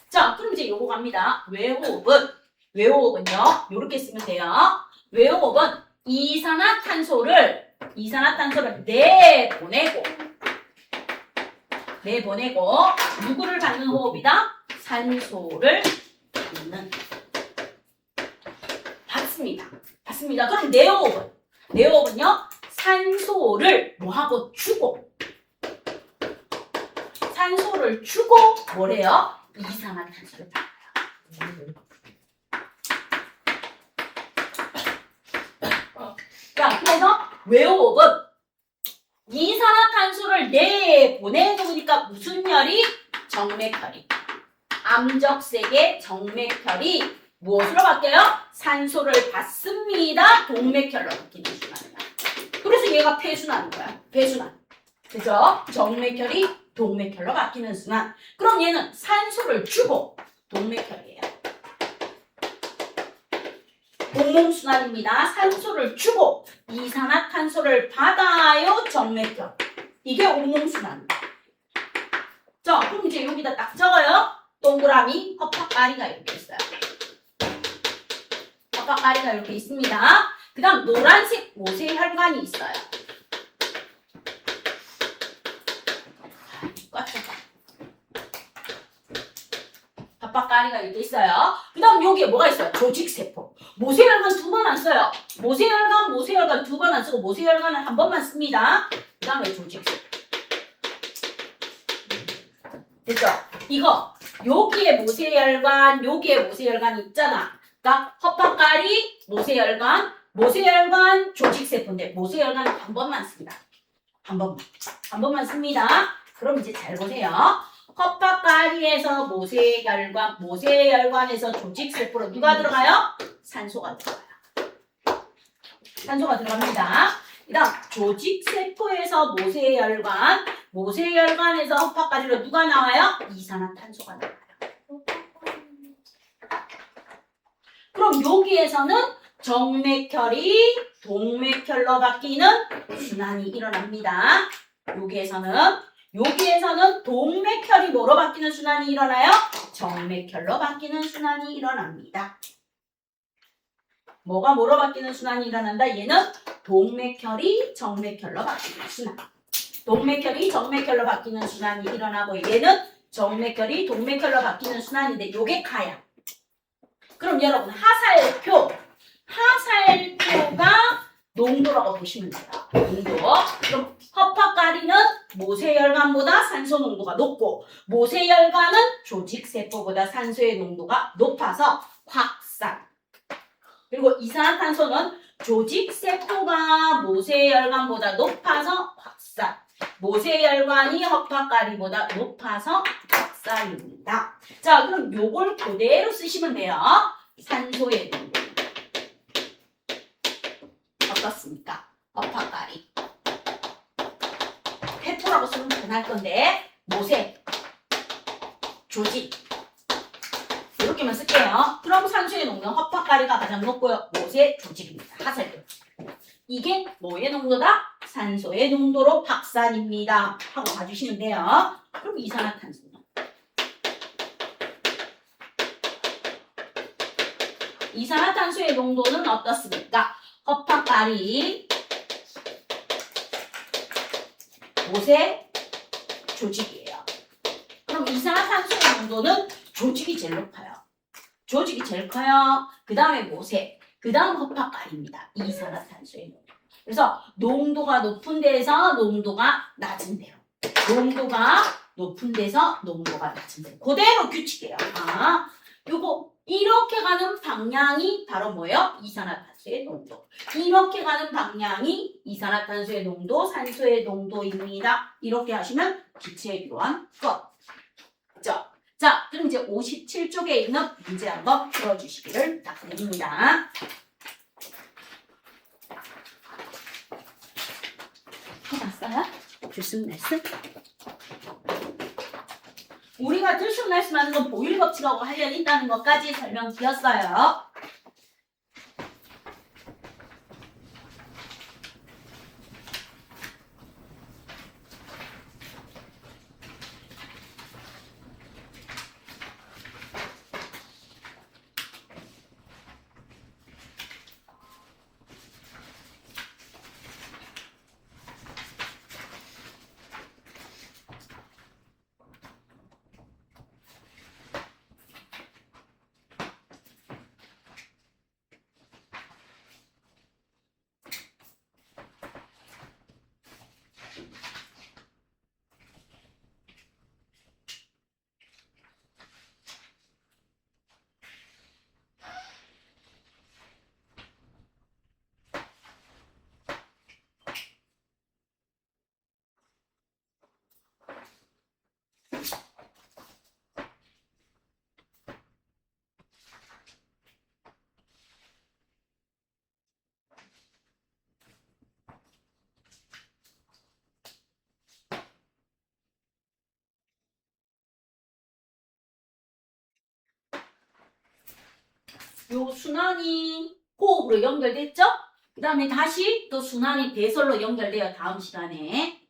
자, 그럼 이제 요거 갑니다. 외호흡은요. 요렇게 쓰면 돼요. 외호흡은 이산화탄소를 내보내고 누구를 받는 호흡이다? 산소를 받습니다. 그럼 내호흡은요 산소를 뭐하고 주고 뭐래요? 이산화탄소를 받아요. 자, 그래서 외호흡은 이산화탄소를 내보내놓으니까 무슨 혈이? 정맥혈이. 암적색의 정맥혈이 무엇으로 바뀌어요? 산소를 받습니다. 동맥혈로 바뀌는 순환이야. 그래서 얘가 폐순환인 거야. 폐순환. 그죠? 정맥혈이 동맥혈로 바뀌는 순환. 그럼 얘는 산소를 주고 동맥혈이에요. 온몸순환입니다. 산소를 주고 이산화탄소를 받아요. 정맥혈. 이게 온몸순환. 자, 그럼 이제 여기다 딱 적어요. 동그라미 헛박가리가 이렇게 있어요. 헛박가리가 이렇게 있습니다. 그 다음 노란색 모세혈관이 있어요. 헛박가리가 이렇게 있어요. 그 다음 여기에 뭐가 있어요? 조직세포. 모세혈관 2번 안 써요. 모세혈관 2번 안 쓰고 모세혈관은 한 번만 씁니다. 그 다음에 조직세포. 됐죠? 이거 여기에 모세혈관 있잖아. 그러니까 헛박가리, 모세혈관, 조직세포인데 모세혈관은 한 번만 씁니다. 한 번만 씁니다. 그럼 이제 잘 보세요. 헛박가리에서 모세혈관에서 조직세포로 누가 들어가요? 산소가 들어가요. 산소가 들어갑니다. 그 다음 조직세포에서 모세혈관에서 헛박가리로 누가 나와요? 이산화탄소가 나와요. 그럼 여기에서는 정맥혈이 동맥혈로 바뀌는 순환이 일어납니다. 여기에서는 동맥혈이 뭐로 바뀌는 순환이 일어나요? 정맥혈로 바뀌는 순환이 일어납니다. 뭐가 뭐로 바뀌는 순환이 일어난다? 얘는 동맥혈이 정맥혈로 바뀌는 순환. 동맥혈이 정맥혈로 바뀌는 순환이 일어나고 얘는 정맥혈이 동맥혈로 바뀌는 순환인데 요게 가야. 그럼 여러분 하살표가 농도라고 보시면 돼요. 농도. 그럼 헛박가리는 모세혈관보다 산소 농도가 높고 모세혈관은 조직세포보다 산소의 농도가 높아서 확산. 그리고 이산화탄소는 조직세포가 모세혈관보다 높아서 확산. 모세혈관이 헛박가리보다 높아서 확산입니다. 자, 그럼 요걸 그대로 쓰시면 돼요. 산소의 농도. 어떻습니까? 헛박가리. 페토라고 쓰면 변할 건데 모세, 조직 이렇게만 쓸게요. 그럼 산소의 농도는 헛박가리가 가장 높고요. 모세, 조직입니다. 하살표. 이게 뭐의 농도다? 산소의 농도로 확산입니다. 하고 봐주시면 돼요. 그럼 이산화탄소는? 이산화탄소의 농도는 어떻습니까? 헛박가리, 모세, 조직이에요. 그럼 이산화탄소의 농도는 조직이 제일 높아요. 조직이 제일 커요. 그 다음에 모세, 그 다음 헛박가리입니다. 이산화탄소의 농도. 그래서 농도가 높은 데에서 농도가 낮은 데로. 농도가 높은 데서 농도가 낮은 데로. 그대로 규칙이에요. 요거 이렇게 가는 방향이 바로 뭐예요? 이산화탄소의 농도. 이렇게 가는 방향이 이산화탄소의 농도, 산소의 농도입니다. 이렇게 하시면 기체에 필요한 것. 자, 그럼 이제 57쪽에 있는 문제 한번 풀어주시기를 부탁드립니다. 해봤어요? 들쑥날쑥? 우리가 들쑥날쑥하는 건 보일 법칙하고 관련이 있다는 것까지 설명드렸어요. 요 순환이 호흡으로 연결됐죠? 그 다음에 다시 또 순환이 배설로 연결돼요. 다음 시간에.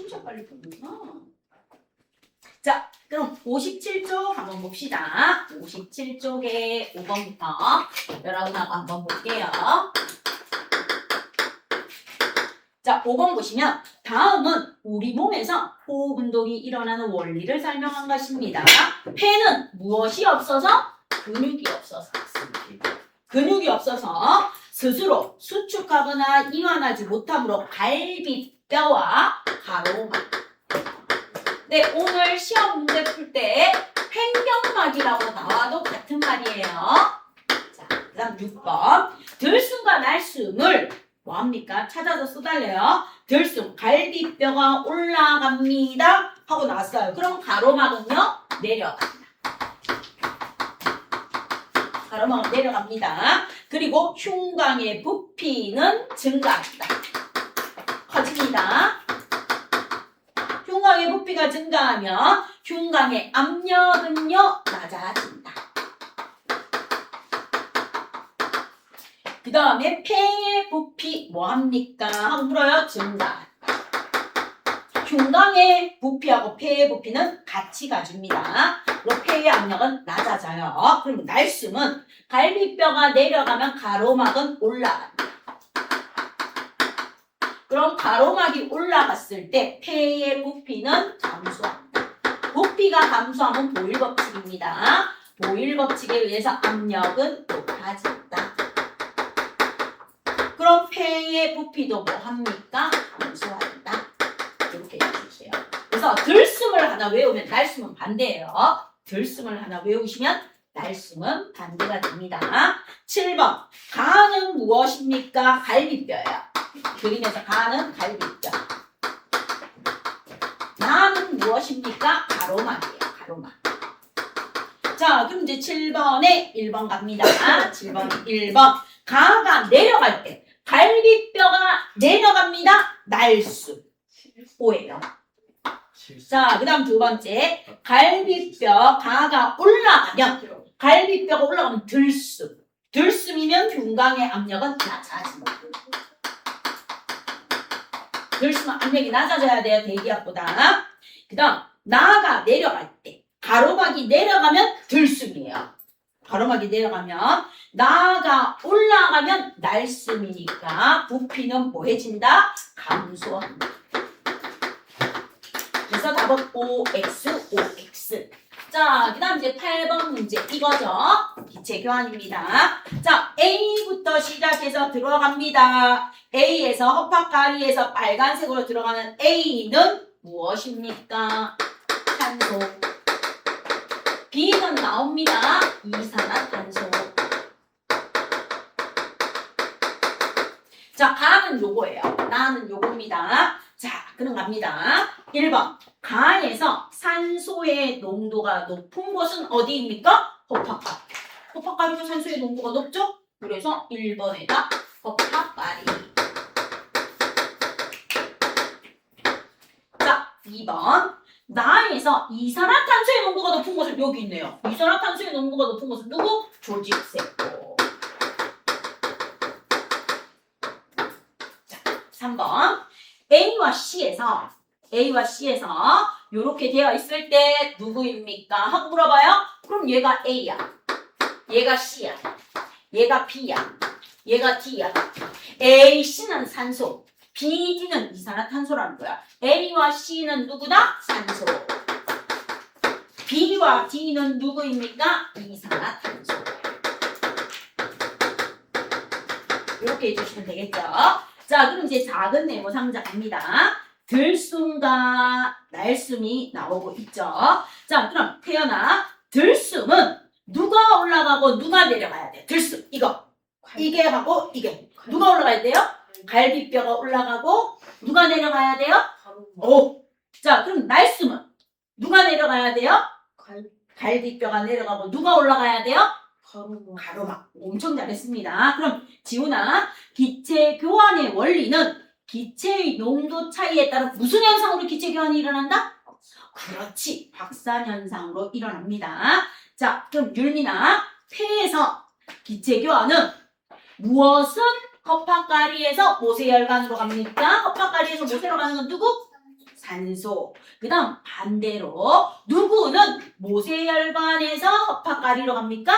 진짜 빨리 보는구나. 자, 그럼 57쪽 한번 봅시다. 57쪽에 5번부터 여러분하고 한번 볼게요. 자, 5번 보시면 다음은 우리 몸에서 호흡 운동이 일어나는 원리를 설명한 것입니다. 폐는 무엇이 없어서? 근육이 없어서. 근육이 없어서 스스로 수축하거나 이완하지 못함으로 갈비뼈와 가로막. 네, 오늘 시험 문제 풀 때 횡격막이라고 나와도 같은 말이에요. 자, 그 다음 6번. 들숨과 날숨을 뭐합니까? 찾아서 써달래요. 들숨, 갈비뼈가 올라갑니다. 하고 나왔어요. 그럼 가로막은요? 내려갑니다. 가로막은 내려갑니다. 그리고 흉곽의 부피는 증가합니다. 커집니다. 흉곽의 부피가 증가하면 흉곽의 압력은요 낮아진다. 그 다음에 폐의 부피 뭐합니까? 한번 물어요. 증가한다. 흉곽의 부피하고 폐의 부피는 같이 가줍니다. 그리고 폐의 압력은 낮아져요. 그럼 날숨은 갈비뼈가 내려가면 가로막은 올라간다. 그럼 가로막이 올라갔을 때 폐의 부피는 감소한다. 부피가 감소하면 보일 법칙입니다. 보일 법칙에 의해서 압력은 높아진다. 그럼 폐의 부피도 뭐 합니까? 감소한다. 이렇게 해주세요. 그래서 들숨을 하나 외우면 날숨은 반대예요. 들숨을 하나 외우시면 날숨은 반대가 됩니다. 7번. 가는 무엇입니까? 갈비뼈야. 그림에서 가는 갈비뼈. 나는 무엇입니까? 가로막이에요. 가로막. 자, 그럼 이제 7번에 1번 갑니다. 7번 1번. 가가 내려갈 때 갈비뼈가 내려갑니다. 날수. 오예요. 자, 그 다음 두 번째. 갈비뼈 가가 올라가면 갈비뼈가 올라가면 들숨. 들숨이면 흉곽의 압력은 낮아진다. 들숨은 압력이 낮아져야 돼요. 대기압보다. 그 다음 나가 내려갈 때 가로막이 내려가면 들숨이에요. 가로막이 내려가면 나가 올라가면 날숨이니까 부피는 뭐해진다? 감소한다. 그래서 답은 OX, OX. 자, 그 다음 이제 8번 문제 이거죠. 기체 교환입니다. 자, A부터 시작해서 들어갑니다. A에서 허파가리에서 빨간색으로 들어가는 A는 무엇입니까? 탄소. B는 나옵니다. 이산화탄소. 자, 가는 요거예요. 나는 요겁니다. 자, 그럼 갑니다. 1번. 가에서 산소의 농도가 높은 곳은 어디입니까? 허파가리. 허파가리도 산소의 농도가 높죠? 그래서 1번에다 허파가리. 자, 2번. 나에서 이산화탄소의 농도가 높은 곳은 여기 있네요. 이산화탄소의 농도가 높은 곳은 누구? 조직세포. 자, 3번. A와 C에서 이렇게 되어 있을 때 누구입니까? 하고 물어봐요. 그럼 얘가 A야. 얘가 C야. 얘가 B야. 얘가 D야. A, C는 산소. B, D는 이산화탄소라는 거야. A와 C는 누구다? 산소. B와 D는 누구입니까? 이산화탄소. 이렇게 해주시면 되겠죠? 자, 그럼 이제 작은 네모 상자 갑니다. 들숨과 날숨이 나오고 있죠. 자, 그럼 태연아, 들숨은 누가 올라가고 누가 내려가야 돼? 들숨, 이거. 이게 하고 이게. 누가 올라가야 돼요? 갈비뼈가 올라가고 누가 내려가야 돼요? 오. 자, 그럼 날숨은 누가 내려가야 돼요? 갈비뼈가 내려가고 누가 올라가야 돼요? 가로막. 엄청 잘했습니다. 그럼 지훈아, 기체 교환의 원리는 기체의 농도 차이에 따라 무슨 현상으로 기체 교환이 일어난다? 그렇지. 확산 현상으로 일어납니다. 자, 그럼 율민아, 폐에서 기체 교환은 무엇은 허파가리에서 모세혈관으로 갑니까? 허파가리에서 모세로 가는 건 누구? 산소. 그 다음 반대로 누구는 모세혈관에서 허파가리로 갑니까?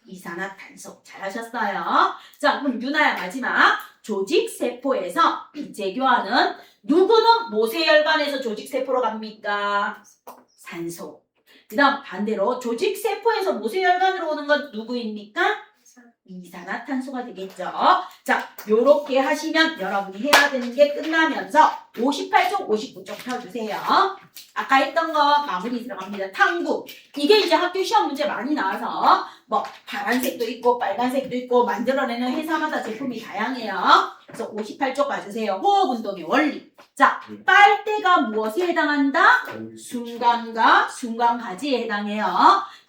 이산화탄소. 잘하셨어요. 자, 그럼 유나야 마지막. 조직세포에서 기체 교환은 누구는 모세혈관에서 조직세포로 갑니까? 산소. 그 다음 반대로 조직세포에서 모세혈관으로 오는 건 누구입니까? 이산화탄소가 되겠죠. 자, 요렇게 하시면 여러분이 해야 되는 게 끝나면서 58쪽, 59쪽 펴주세요. 아까 했던 거 마무리 들어갑니다. 탕구. 이게 이제 학교 시험 문제 많이 나와서 뭐 파란색도 있고 빨간색도 있고 만들어내는 회사마다 제품이 다양해요. 그래서 58쪽 봐주세요. 호흡운동의 원리. 자, 빨대가 무엇에 해당한다? 순간과 순간가지에 해당해요.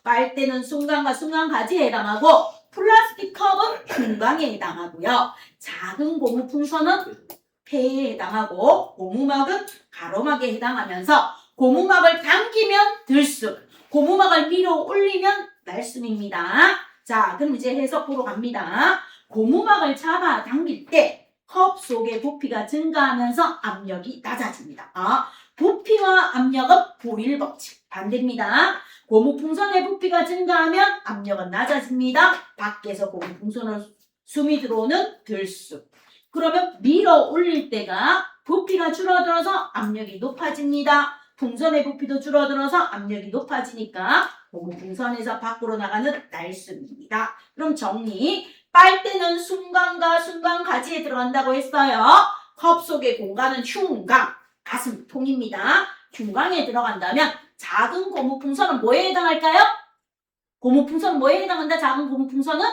빨대는 순간과 순간가지에 해당하고 플라스틱 컵은 흉곽에 해당하고요. 작은 고무 풍선은 폐에 해당하고 고무막은 가로막에 해당하면서 고무막을 당기면 들숨, 고무막을 밀어 올리면 날숨입니다. 자, 그럼 이제 해석 보러 갑니다. 고무막을 잡아 당길 때 컵 속의 부피가 증가하면서 압력이 낮아집니다. 부피와 압력은 보일 법칙 반대입니다. 고무풍선의 부피가 증가하면 압력은 낮아집니다. 밖에서 고무풍선으로 숨이 들어오는 들숨. 그러면 밀어 올릴 때가 부피가 줄어들어서 압력이 높아집니다. 풍선의 부피도 줄어들어서 압력이 높아지니까 고무풍선에서 밖으로 나가는 날숨입니다. 그럼 정리. 빨대는 순간과 순간가지에 들어간다고 했어요. 컵 속의 공간은 흉곽, 가슴통입니다. 흉곽에 들어간다면 작은 고무풍선은 뭐에 해당할까요? 고무풍선은 뭐에 해당한다? 작은 고무풍선은?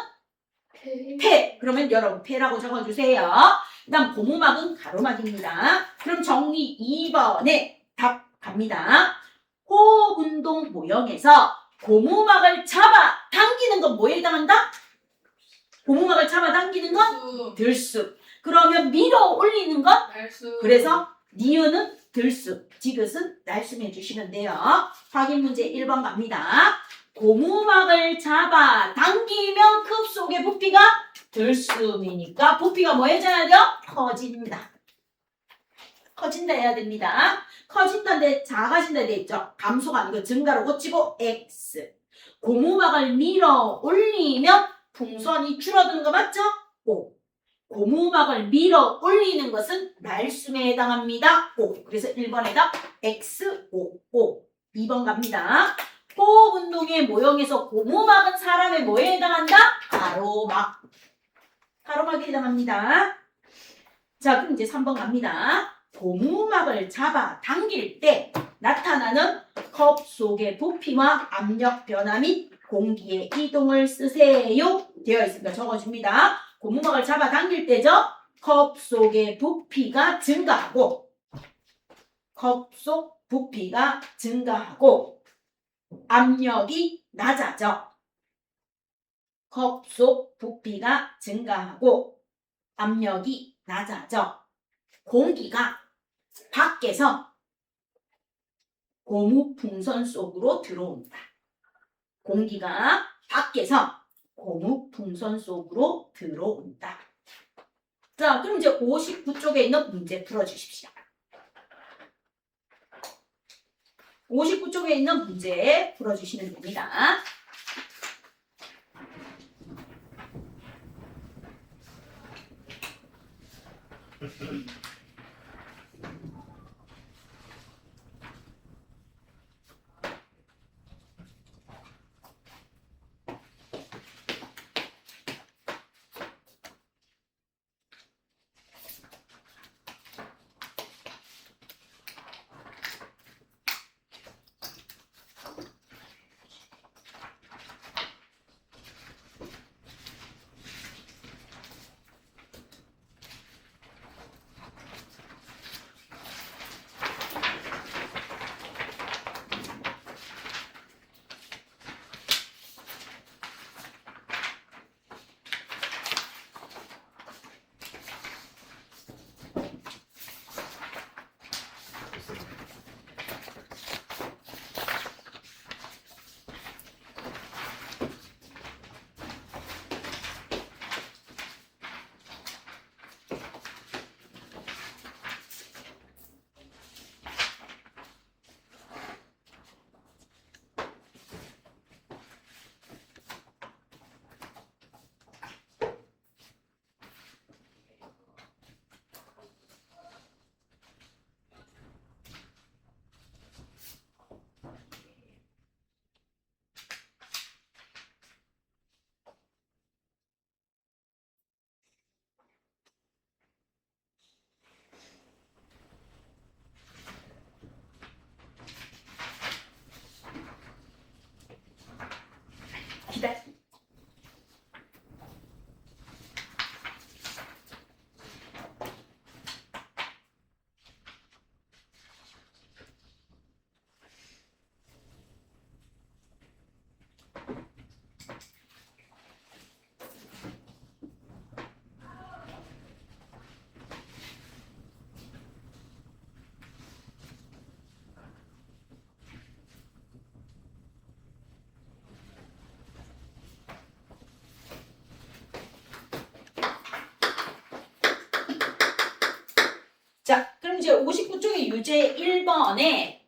폐. 그러면 여러분 폐라고 적어주세요. 그 다음 고무막은 가로막입니다. 그럼 정리 2번에 답 갑니다. 호흡운동 모형에서 고무막을 잡아 당기는 건 뭐에 해당한다? 고무막을 잡아 당기는 건 수. 들쑥. 그러면 밀어 올리는 건? 날수. 그래서 니은은 들쑥, 지긋은 날숨 해주시면 돼요. 확인 문제 1번 갑니다. 고무막을 잡아 당기면 급속의 부피가 들숨이니까 부피가 뭐 해줘야 돼요? 커진다. 커진다 해야 됩니다. 커진다인데 작아진다 돼 있죠. 감소가 아니고 증가로 고치고 X. 고무막을 밀어 올리면 풍선이 줄어드는 거 맞죠? O. 고무막을 밀어 올리는 것은 날숨에 해당합니다. O. 그래서 1번에 답 X, O, O. 2번 갑니다. 호흡운동의 모형에서 고무막은 사람의 뭐에 해당한다? 가로막. 가로막에 해당합니다. 자, 그럼 이제 3번 갑니다. 고무막을 잡아 당길 때 나타나는 컵 속의 부피와 압력 변화 및 공기의 이동을 쓰세요. 되어 있으니까 적어줍니다. 고무막을 잡아 당길 때죠. 컵 속의 부피가 증가하고 컵 속 부피가 증가하고 압력이 낮아져. 컵 속 부피가 증가하고 압력이 낮아져. 공기가 밖에서 고무풍선 속으로 들어온다. 공기가 밖에서 고무풍선 속으로 들어온다. 자, 그럼 이제 59쪽에 있는 문제 풀어주십시오. 59쪽에 있는 문제 풀어주시면 됩니다. 기다려. 자, 그럼 이제 59쪽의 유제 1번에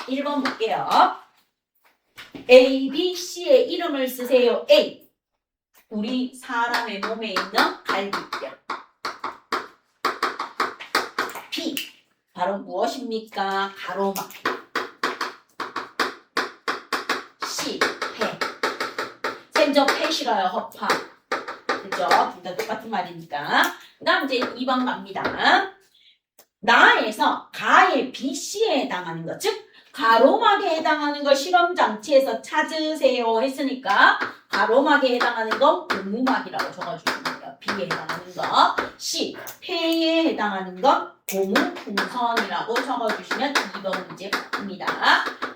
1번 볼게요. A, B, C의 이름을 쓰세요. A. 우리 사람의 몸에 있는 갈비뼈. B. 바로 무엇입니까? 가로막. C. 폐. 쌤저 폐 싫어요. 허파. 그죠? 둘 다 똑같은 말이니까. 그 다음 이제 2번 갑니다. 나에서 가의 BC에 해당하는 것, 즉 가로막에 해당하는 걸 실험장치에서 찾으세요 했으니까 가로막에 해당하는 건 고무막이라고 적어주시면 돼요. B에 해당하는 거. C. 폐에 해당하는 건 고무풍선이라고 적어주시면 2번 문제 맞습니다.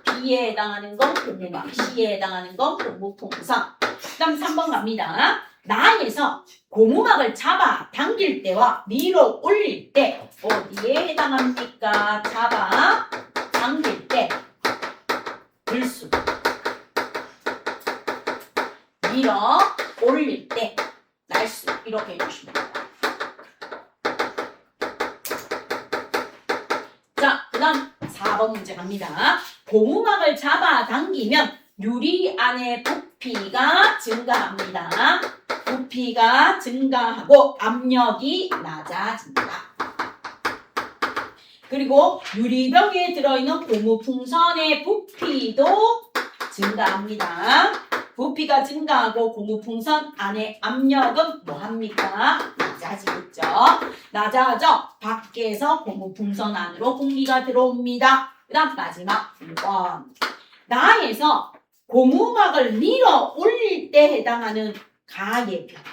B에 해당하는 건 고무막, C에 해당하는 건 고무풍선. 그 다음 3번 갑니다. 나에서 고무막을 잡아 당길 때와 밀어 올릴 때 어디에 해당합니까? 잡아 당길 때 들수, 밀어 올릴 때 날수, 이렇게 해주시면 돼요. 자, 그 다음 4번 문제 갑니다. 고무막을 잡아 당기면 유리 안의 부피가 증가합니다. 부피가 증가하고 압력이 낮아진다. 그리고 유리병에 들어있는 고무풍선의 부피도 증가합니다. 부피가 증가하고 고무풍선 안에 압력은 뭐합니까? 낮아지겠죠. 낮아져 밖에서 고무풍선 안으로 공기가 들어옵니다. 그 다음 마지막 1번. 나에서 고무막을 밀어 올릴 때 해당하는 가의 변화.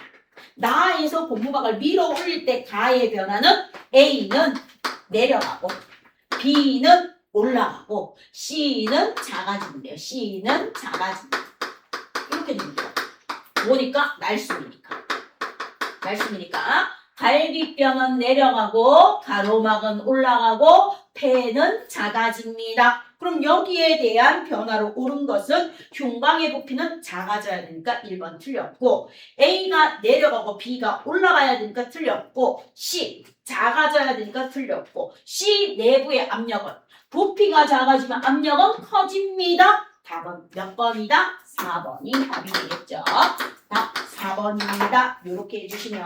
나에서 고무막을 밀어 올릴 때 가의 변화는 A는 내려가고 B는 올라가고 C는 작아진대요. C는 작아진다. 이렇게 됩니다. 뭐니까? 날숨이니까. 날숨이니까 갈비뼈는 내려가고 가로막은 올라가고 폐는 작아집니다. 그럼 여기에 대한 변화로 옳은 것은 흉곽의 부피는 작아져야 되니까 1번 틀렸고, A가 내려가고 B가 올라가야 되니까 틀렸고, C 작아져야 되니까 틀렸고, C 내부의 압력은 부피가 작아지면 압력은 커집니다. 답은 몇 번이다? 4번이 답이 되겠죠. 답 4번입니다. 이렇게 해주시면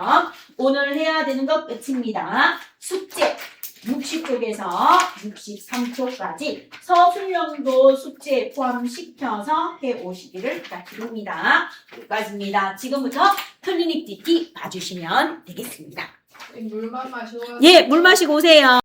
오늘 해야 되는 것 끝입니다. 숙제 60쪽에서 63쪽까지 서술형도 숙제에 포함시켜서 해오시기를 부탁드립니다. 여기까지입니다. 지금부터 클리닉 DT 봐주시면 되겠습니다. 물만 마시고 예, 물 마시고 오세요.